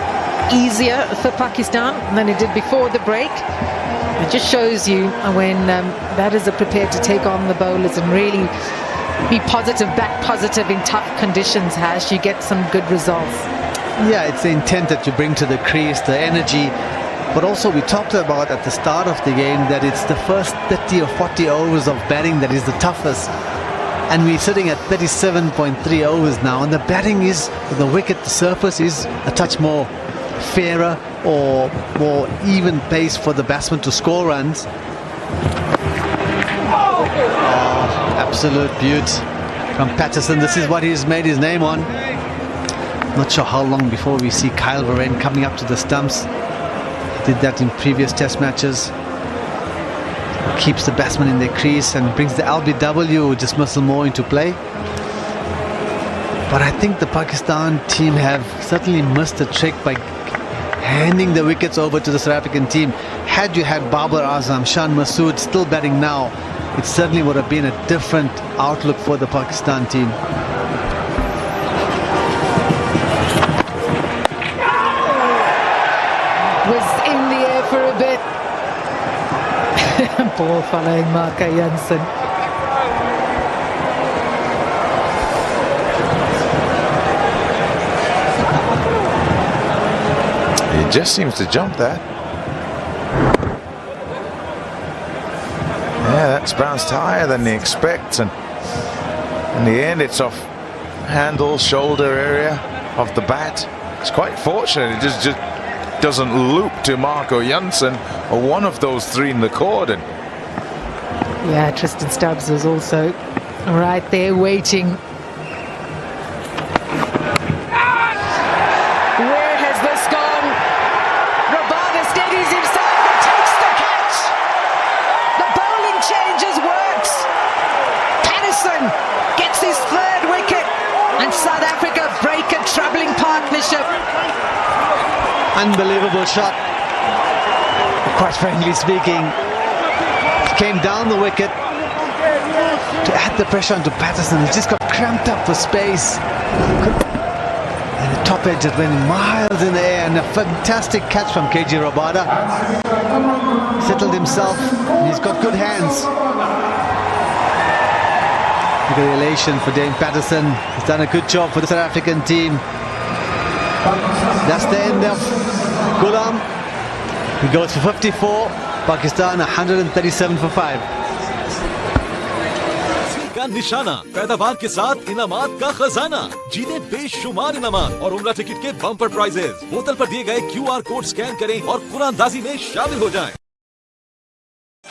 easier for Pakistan than it did before the break. It just shows you when batters are prepared to take on the bowlers and really be positive, back positive in tough conditions, Hash, you get some good results. Yeah, it's the intent that you bring to the crease, the energy, but also we talked about at the start of the game that it's the first 30 or 40 overs of batting that is the toughest, and we're sitting at 37.3 overs now, and the batting is, the wicket, the surface is a touch more fairer or more even pace for the batsman to score runs. Absolute beaut from Patterson. This is what he's made his name on. Not sure how long before we see Kyle Verreynne coming up to the stumps. He did that in previous test matches. Keeps the batsman in their crease and brings the LBW dismissal more into play. But I think the Pakistan team have certainly missed the trick by handing the wickets over to the South African team. Had you had Babar Azam, Shan Masood still batting now, it certainly would have been a different outlook for the Pakistan team. Was in the air for a bit. Ball following Marco Jansen. He just seems to jump that. Yeah, that's bounced higher than he expects, and in the end it's off handle, shoulder area of the bat. It's quite fortunate it just doesn't loop to Marco Jansen or one of those three in the cordon. Yeah, Tristan Stubbs was also right there waiting. Where has this gone? Rabada steadies himself and takes the catch. The bowling changes works. Patterson gets his third wicket, and South Africa break a troubling partnership. Unbelievable shot. Quite frankly speaking, came down the wicket to add the pressure onto Patterson. He just got cramped up for space. top edge has been miles in the air, and a fantastic catch from KG Rabada. Settled himself, and he's got good hands. Look at the elation for Dane Patterson. He's done a good job for the South African team. That's the end of Ghulam. He goes for 54. Pakistan 137 for 5. का निशाना, पैदावार के साथ इनामात का खजाना, जीते बेशुमार इनामात और उम्रा टिकट के बम्पर प्राइजेस। बोतल पर दिए गए QR कोड स्कैन करें और कुरानदाजी में शामिल हो जाएं।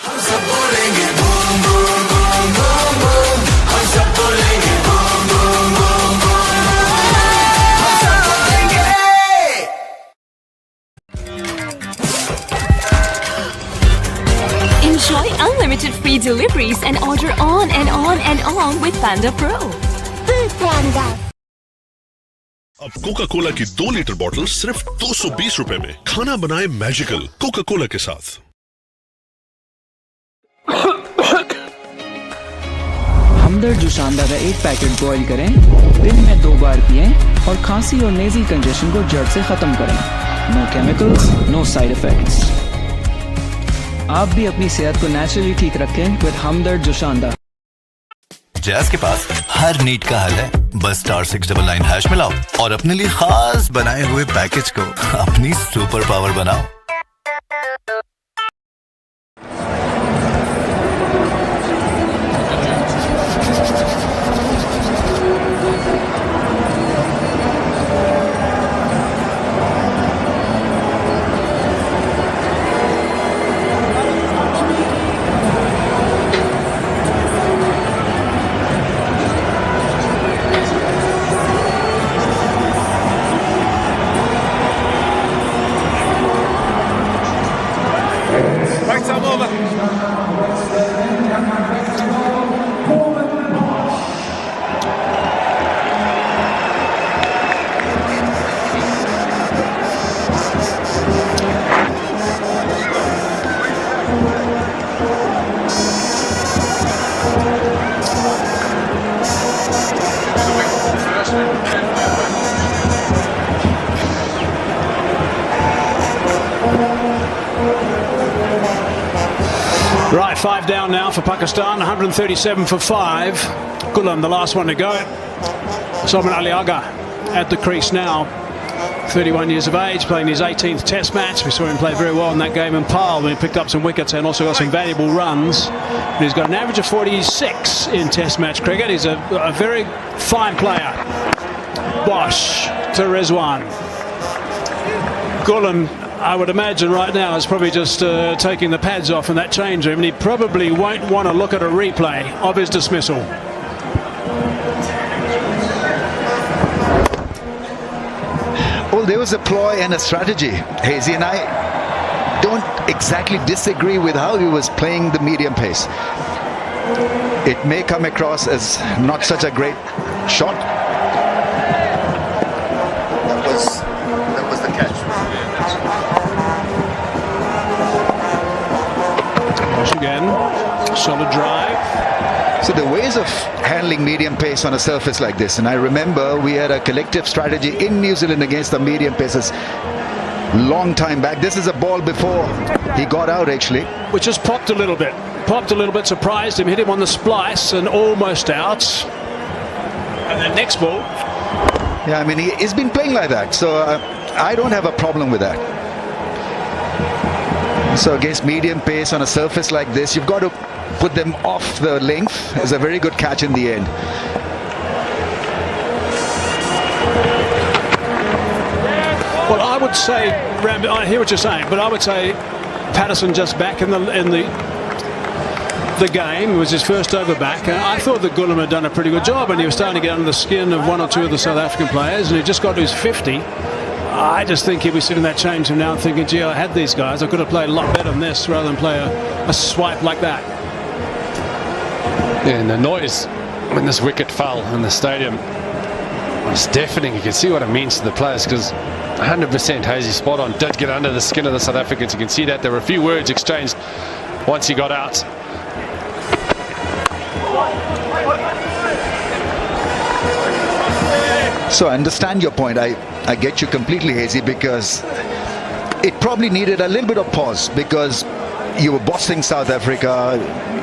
हम सब बोलेंगे boom boom boom boom boom, हम सब बोलेंगे बूम बूम बूम बूम, हम सब बोलेंगे। Enjoy unlimited free deliveries and order on and on and on with Panda Pro. अब कोका कोला की 2 लीटर बोतल सिर्फ 220 रुपए में। खाना बनाए मैजिकल कोका कोला के साथ। हमदर्द जुशांदा का 1 पैकेट बॉईल करें, दिन में 2 बार पिएं और खांसी और नेज़ी कंजेशन को जड़ से खत्म करें। No chemicals, no side effects. आप भी अपनी सेहत को नेचुरली ठीक रखें विद हमदर्द जुशांदा। जैज़ के पास हर नीड का हल है, बस *699# मिलाओ और अपने लिए खास बनाए हुए पैकेज को अपनी सुपर पावर बनाओ। Right, 5 down now for Pakistan, 137 for 5. Ghulam, the last one to go. Salman Ali Agha at the crease now. 31 years of age, playing his 18th Test match. We saw him play very well in that game in Pal when he picked up some wickets and also got some valuable runs. And he's got an average of 46 in Test match cricket. He's a very fine player. Bosch to Rizwan. Ghulam, I would imagine right now is probably just taking the pads off in that change room, and he probably won't want to look at a replay of his dismissal. Well, there was a ploy and a strategy, Hazy, and I don't exactly disagree with how he was playing the medium pace. It may come across as not such a great shot. That was the catch. Bosch again, solid drive. So the ways of handling medium pace on a surface like this, and I remember we had a collective strategy in New Zealand against the medium paces long time back. This is a ball before he got out, actually. Which just popped a little bit, surprised him, hit him on the splice and almost out. And then next ball. Yeah, I mean, he's been playing like that, so I don't have a problem with that. So against medium pace on a surface like this, you've got to put them off the length. It's a very good catch in the end. Well, I would say, Ram, I hear what you're saying, but I would say Patterson just back in the game. It was his first over back. I thought that Ghulam had done a pretty good job, and he was starting to get under the skin of one or two of the South African players, and he just got to his 50. I just think he'll be sitting there changing now and thinking, gee, I had these guys. I could have played a lot better than this rather than play a swipe like that. Yeah, and the noise when this wicket fell in the stadium was deafening. You can see what it means to the players, because 100% Hazy spot on, did get under the skin of the South Africans. You can see that there were a few words exchanged once he got out. So I understand your point. I get you completely, Hazy, because it probably needed a little bit of pause because you were bossing South Africa.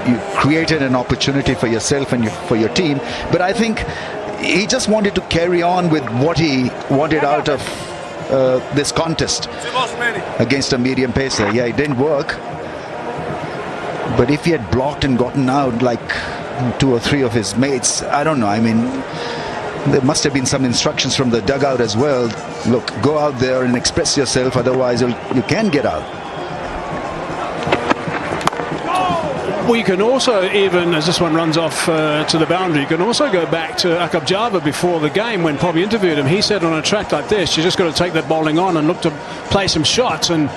You created an opportunity for yourself and for your team. But I think he just wanted to carry on with what he wanted out of this contest against a medium pacer. Yeah, it didn't work. But if he had blocked and gotten out like 2 or 3 of his mates, I don't know. I mean, there must have been some instructions from the dugout as well. Look, go out there and express yourself, otherwise you can get out. Well, you can also, even as this one runs off to the boundary, you can also go back to Akab Java before the game when Poppy interviewed him. He said on a track like this, you just got to take that bowling on and look to play some shots, and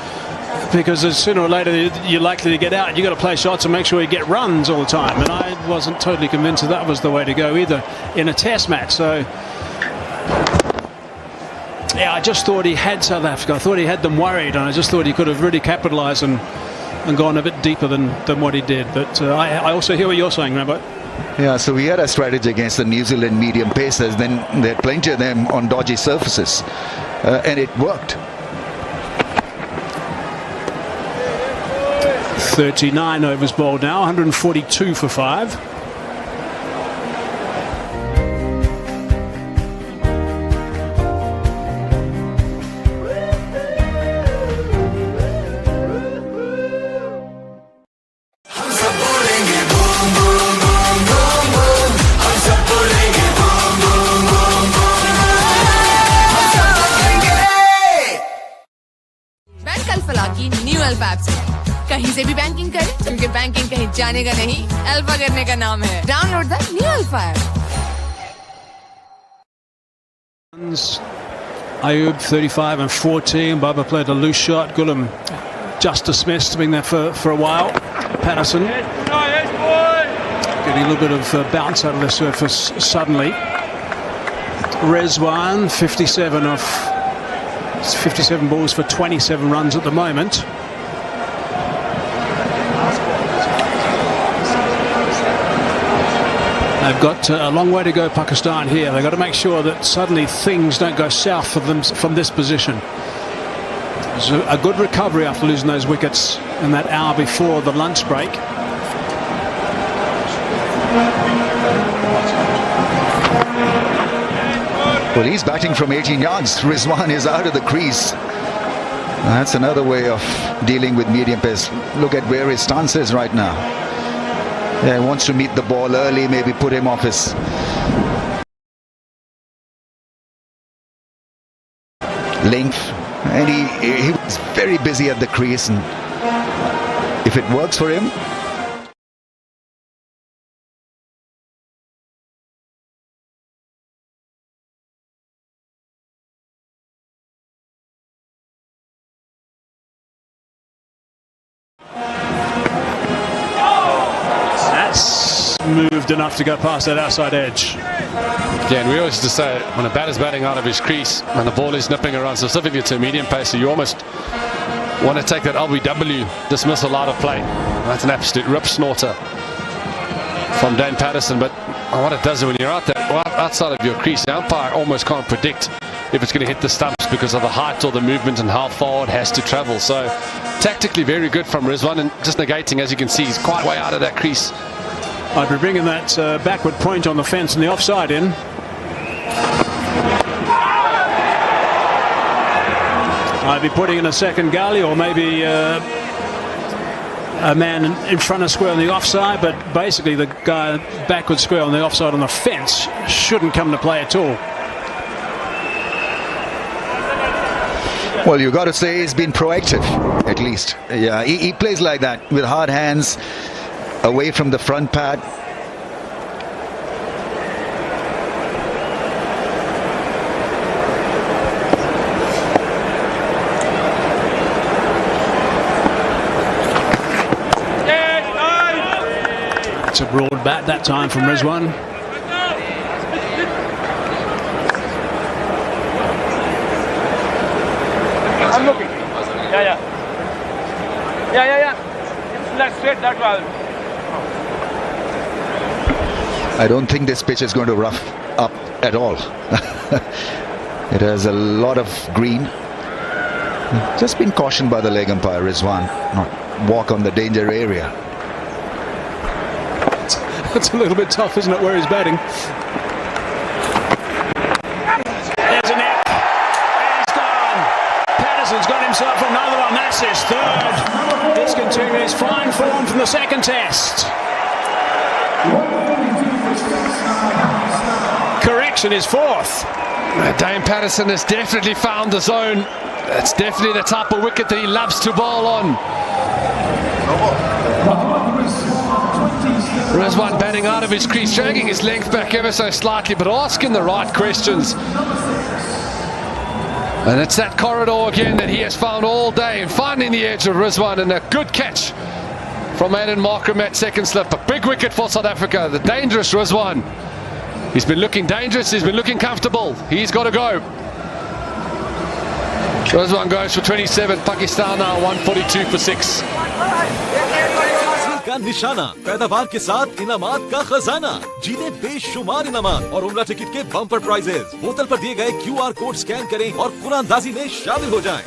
because sooner or later you're likely to get out, you got to play shots and make sure you get runs all the time. And I wasn't totally convinced that was the way to go either in a test match. So yeah, I just thought he had South Africa. I thought he had them worried, and I just thought he could have really capitalised and gone a bit deeper than what he did. But I also hear what you're saying, Rambo. Yeah, so we had a strategy against the New Zealand medium pacers. Then they had plenty of them on dodgy surfaces, and it worked. 39 overs bowled now, 142 for 5. Bank Alfalah की new alpha app से कहीं से भी banking करें, क्योंकि banking कहीं जाने का नहीं, अल्फा करने का नाम है। Download the new alpha app. Ayub 35 and 14. Baba played a loose shot. Gulam just dismissed, being there for a while. Patterson getting a little bit of bounce out of the surface suddenly. Rizwan 57 balls for 27 runs at the moment. They've got a long way to go, Pakistan, here. They've got to make sure that suddenly things don't go south for them from this position. It was a good recovery after losing those wickets in that hour before the lunch break. Well, he's batting from 18 yards. Rizwan is out of the crease. That's another way of dealing with medium pace. Look at where his stance is right now. Yeah, he wants to meet the ball early, maybe put him off his length. And he was very busy at the crease. And if it works for him, moved enough to go past that outside edge. Yeah, and we always used to say when a batter's batting out of his crease and the ball is nipping around, specifically to a medium pacer, you almost want to take that LBW dismissal out of play. That's an absolute rip snorter from Dane Patterson. But what it does when you're out there, outside of your crease, the umpire almost can't predict if it's going to hit the stumps because of the height or the movement and how far it has to travel. So tactically very good from Rizwan, and just negating, as you can see, he's quite way out of that crease. I'd be bringing that backward point on the fence and the offside in. I'd be putting in a second gully, or maybe a man in front of square on the offside, but basically the guy backward square on the offside on the fence shouldn't come to play at all. well, you got to say he's been proactive, at least. Yeah, he plays like that, with hard hands, away from the front pad. It's a broad bat that time from Rizwan. I'm looking. Yeah. Let's straight that well. I don't think this pitch is going to rough up at all. It has a lot of green. Just been cautioned by the leg umpire, Rizwan, not walk on the danger area. It's a little bit tough, isn't it, where he's batting? There's a nick. He's gone. Patterson's got himself another one. That's his third. It's continuing his fine form from the second test. Correction, his fourth. Dane Patterson has definitely found the zone. It's definitely the type of wicket that he loves to bowl on. Rizwan batting out of his crease, dragging his length back ever so slightly, but asking the right questions. And it's that corridor again that he has found all day, and finding the edge of Rizwan, and a good catch from Aiden Markram at second slip. A big wicket for South Africa, the dangerous Rizwan. He's been looking dangerous, he's been looking comfortable. He's got to go. Rizwan goes for 27. Pakistan now 142 for 6. का निशाना, पैदावार के साथ इनामात का खजाना, जीते बेशुमार इनामात और उम्रा टिकट के बम्पर प्राइजेस। बोतल पर दिए गए QR कोड स्कैन करें और कुरानदाजी में शामिल हो जाएं।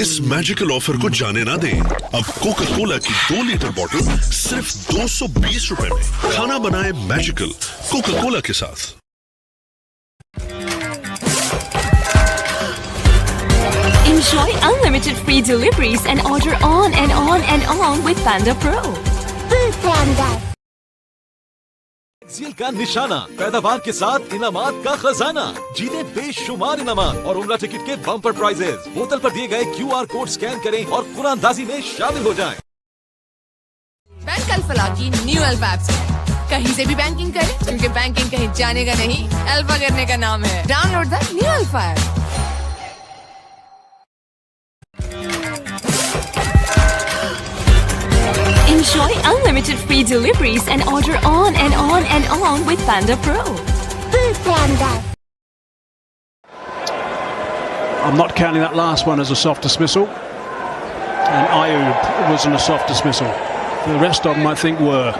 इस मैजिकल ऑफर को जाने ना दें। अब कोका कोला की 2 लीटर बोतल सिर्फ 220 रुपए में। खाना बनाए मैजिकल कोका कोला के साथ। Enjoy unlimited free deliveries and order on and on and on with Panda Pro. Axial का निशाना, पैदावार के साथ इनामात का खजाना, जीते बेशुमार इनामात और उम्रा टिकट के बम्पर प्राइजेस। बोतल पर दिए गए QR कोड स्कैन करें और कुरानदाजी में शामिल हो जाएं। बैंक अल्फला की न्यू अल्फा ऐप से कहीं से भी बैंकिंग करें, क्योंकि बैंकिंग कहीं जाने का नहीं, अल्फा करने का नाम है। Download the new alpha app. Enjoy unlimited free deliveries and order on and on and on with Panda Pro. I'm not counting that last one as a soft dismissal. And Ayub wasn't a soft dismissal. The rest of them, I think, were.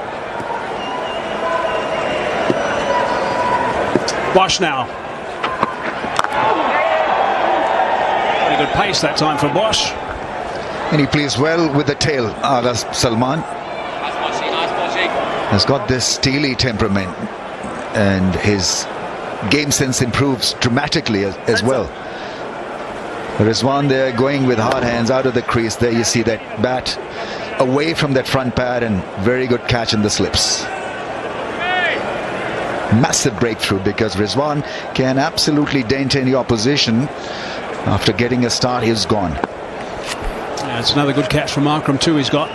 Bosch now. Very good pace that time for Bosch. And he plays well with the tail. Alas Salman has got this steely temperament, and his game sense improves dramatically as well. Rizwan there going with hard hands out of the crease. There you see that bat away from that front pad, and very good catch in the slips. Massive breakthrough, because Rizwan can absolutely dent any opposition. After getting a start, he's gone. Yeah, it's another good catch from Markram too. He's got.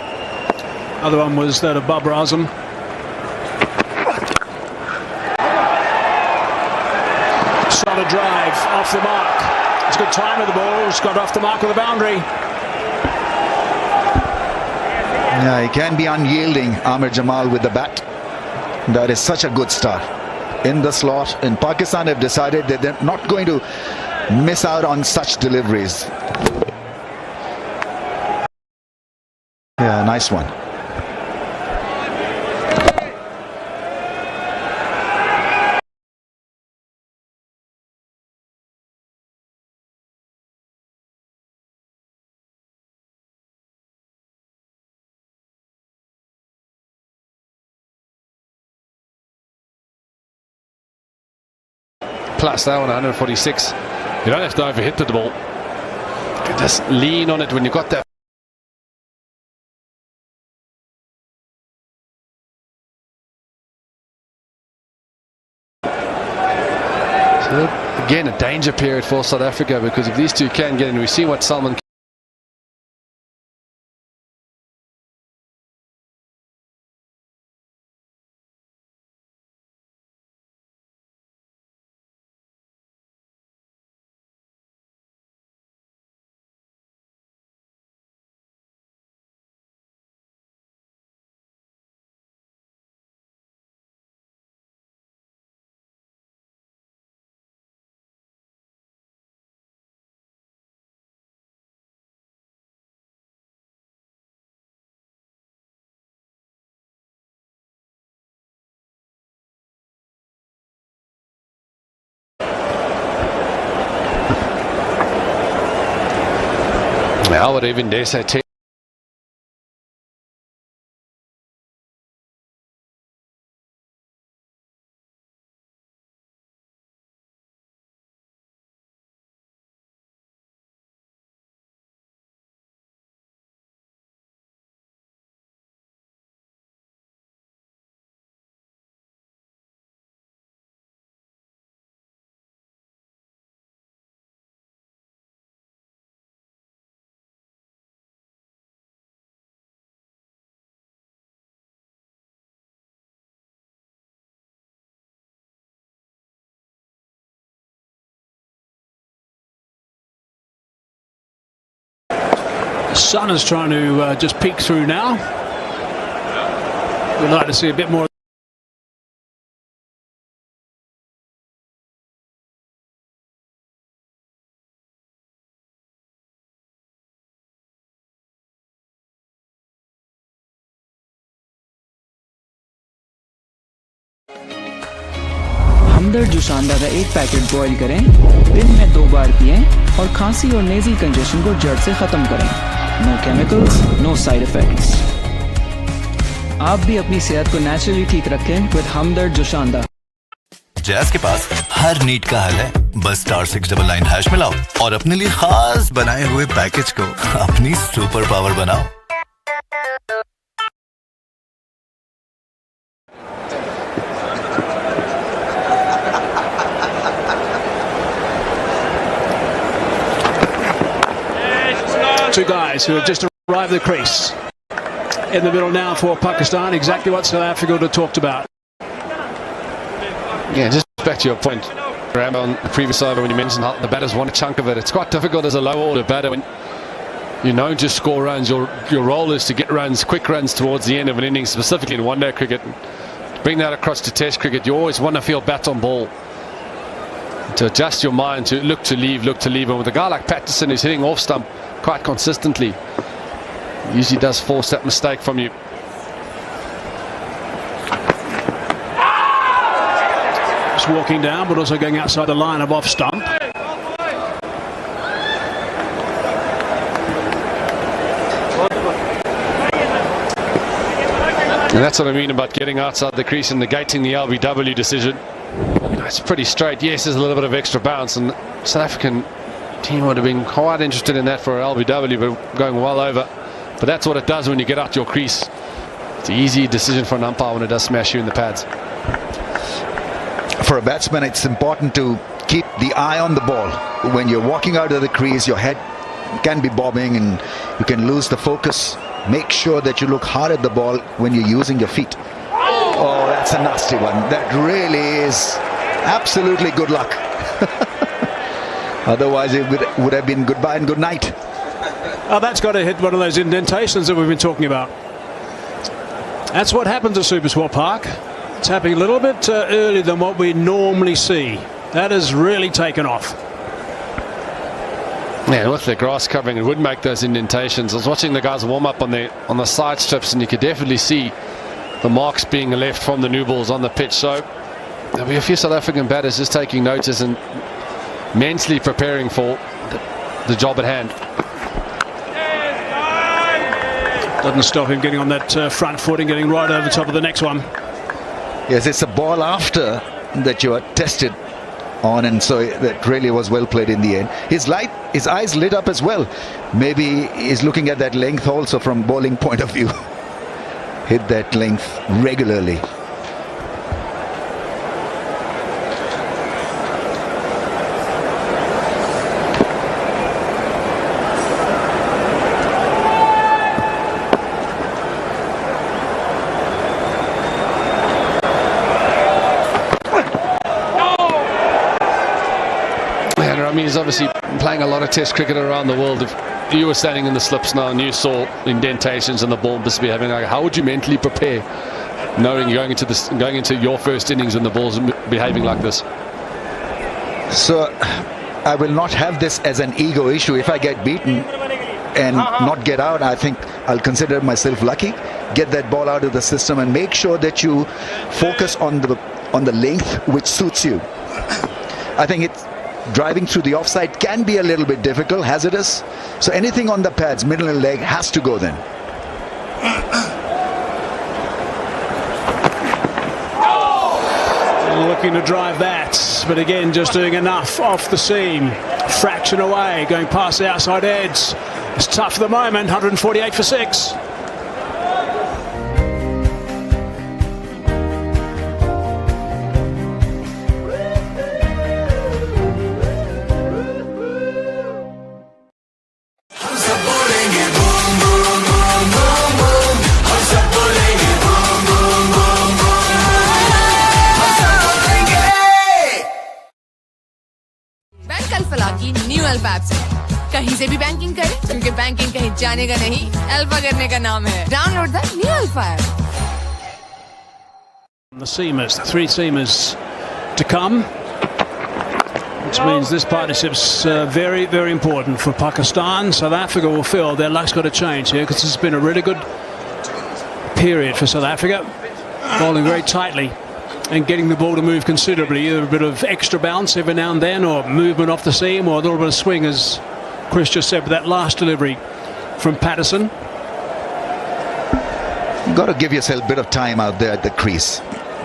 Other one was that of Babar Azam. Solid drive off the mark. It's a good time with the ball. It's got off the mark of the boundary. Yeah, he can be unyielding, Amir Jamal, with the bat. That is such a good start in the slot. In Pakistan have decided that they're not going to miss out on such deliveries. Yeah, nice one. Plus that one 146. You don't have to overhit the ball. You can just lean on it when you've got that. So again, a danger period for South Africa, because if these two can get in, we see what Salman I would even dare say 10. Sun is trying to just peek through now. We'd like to see a bit more. हमदर्द जुशांदा का एक packet boil करें, दिन में 2 बार पिएं और खांसी और nasal congestion को जड़ से खत्म करें। No chemicals, no side effects. आप भी अपनी सेहत को नेचुरली ठीक रखें विद हमदर्द जुशांदा। जैज़ के पास हर नीड का हल है, बस *699# मिलाओ और अपने लिए खास बनाए हुए पैकेज को अपनी सुपर पावर बनाओ। Two guys who have just arrived at the crease. In the middle now for Pakistan, exactly what South Africa would have talked about. Yeah, just back to your point, Ram, on the previous over when you mentioned how the batters want a chunk of it. It's quite difficult as a low order batter when you know just score runs. Your role is to get runs, quick runs towards the end of an inning, specifically in one-day cricket. Bring that across to Test cricket. You always want to feel bat on ball, to adjust your mind, to look to leave. And with a guy like Patterson who's hitting off stump quite consistently, usually does force that mistake from you. Just walking down, but also going outside the line of off stump. And that's what I mean about getting outside the crease and negating the LBW decision. It's pretty straight. Yes, there's a little bit of extra bounce, and South African team would have been quite interested in that for LBW, but going well over. But that's what it does when you get out your crease. It's an easy decision for an umpire when it does smash you in the pads. For a batsman, it's important to keep the eye on the ball. When you're walking out of the crease, your head can be bobbing and you can lose the focus. Make sure that you look hard at the ball when you're using your feet. Oh, that's a nasty one. That really is absolutely good luck. Otherwise, it would have been goodbye and good night. Oh, that's got to hit one of those indentations that we've been talking about. That's what happens at Supersport Park. It's happening a little bit earlier than what we normally see. That has really taken off. Yeah, with the grass covering, it would make those indentations. I was watching the guys warm up on the side strips, and you could definitely see the marks being left from the new balls on the pitch. So there'll be a few South African batters just taking notice and mentally preparing for the job at hand. Doesn't stop him getting on that front foot and getting right over top of the next one. Yes, it's a ball after that you are tested on, and so that really was well played in the end. His eyes lit up as well. Maybe he's looking at that length also from bowling point of view. Hit that length regularly. He's obviously playing a lot of test cricket around the world. If you were standing in the slips now and you saw indentations and the ball must be having, how would you mentally prepare, knowing you're going into your first innings and the ball's behaving like this? So I will not have this as an ego issue. If I get beaten and not get out, I think I'll consider myself lucky. Get that ball out of the system and make sure that you focus on the length which suits you. I think driving through the offside can be a little bit difficult, hazardous. So anything on the pads, middle and leg, has to go then. Looking to drive that, but again just doing enough off the seam. Fraction away, going past the outside edge. It's tough for the moment, 148 for 6. Bank Alfalah की new alpha app से कहीं से भी banking करें, क्योंकि banking कहीं जाने का नहीं, अल्फा करने का नाम है। Download the new alpha app. The seamers, the 3 seamers to come, which means this partnership's very, very important for Pakistan. South Africa will feel their luck's got to change here, because this has been a really good period for South Africa, bowling very tightly and getting the ball to move considerably. Either a bit of extra bounce every now and then, or movement off the seam, or a little bit of swing, as Chris just said with that last delivery from Patterson. You've got to give yourself a bit of time out there at the crease,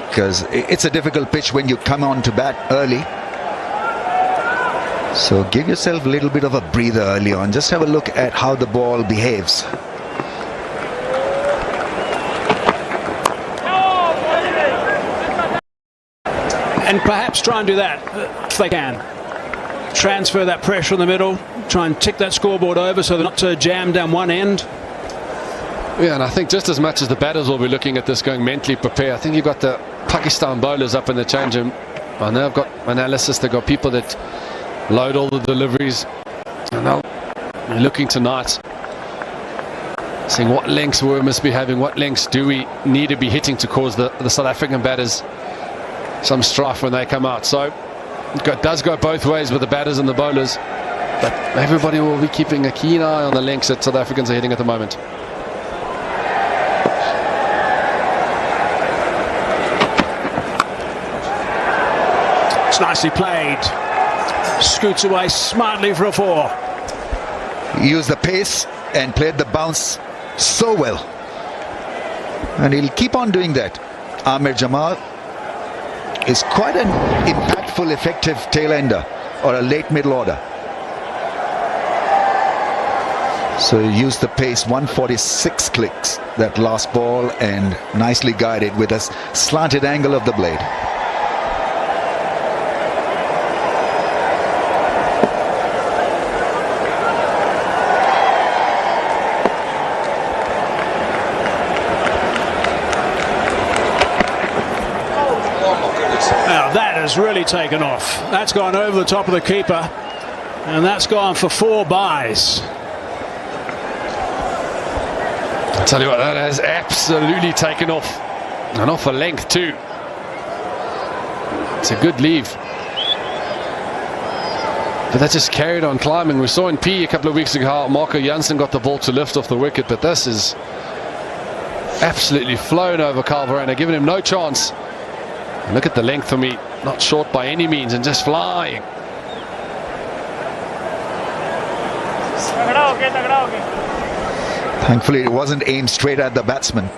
because it's a difficult pitch when you come on to bat early. So give yourself a little bit of a breather early on. Just have a look at how the ball behaves. And perhaps try and do that if they can. Transfer that pressure in the middle, try and tick that scoreboard over so they're not jammed down one end. Yeah, and I think just as much as the batters will be looking at this, going mentally prepared, I think you've got the Pakistan bowlers up in the change room. I know I've got analysis, they've got people that load all the deliveries, and they'll be looking tonight, seeing what lengths we must be having, what lengths do we need to be hitting to cause the South African batters some strife when they come out. So it does go both ways with the batters and the bowlers, but everybody will be keeping a keen eye on the lengths that South Africans are hitting at the moment. It's nicely played. Scoots away smartly for a 4. Used the pace and played the bounce so well, and he'll keep on doing that. Amir Jamal is quite an impactful, effective tail-ender or a late middle order. So he used the pace, 146 clicks that last ball, and nicely guided with a slanted angle of the blade. Really taken off. That's gone over the top of the keeper, and that's gone for 4 byes. I tell you what, that has absolutely taken off, and off a length too. It's a good leave, but that just carried on climbing. We saw in P a couple of weeks ago how Marco Jansen got the ball to lift off the wicket, but this is absolutely flown over Carl Verena, giving him no chance. And look at the length for me, not short by any means, and just flying. Thankfully, it wasn't aimed straight at the batsman.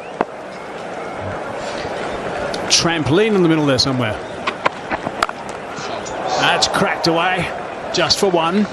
Trampoline in the middle there somewhere. That's cracked away, just for 1.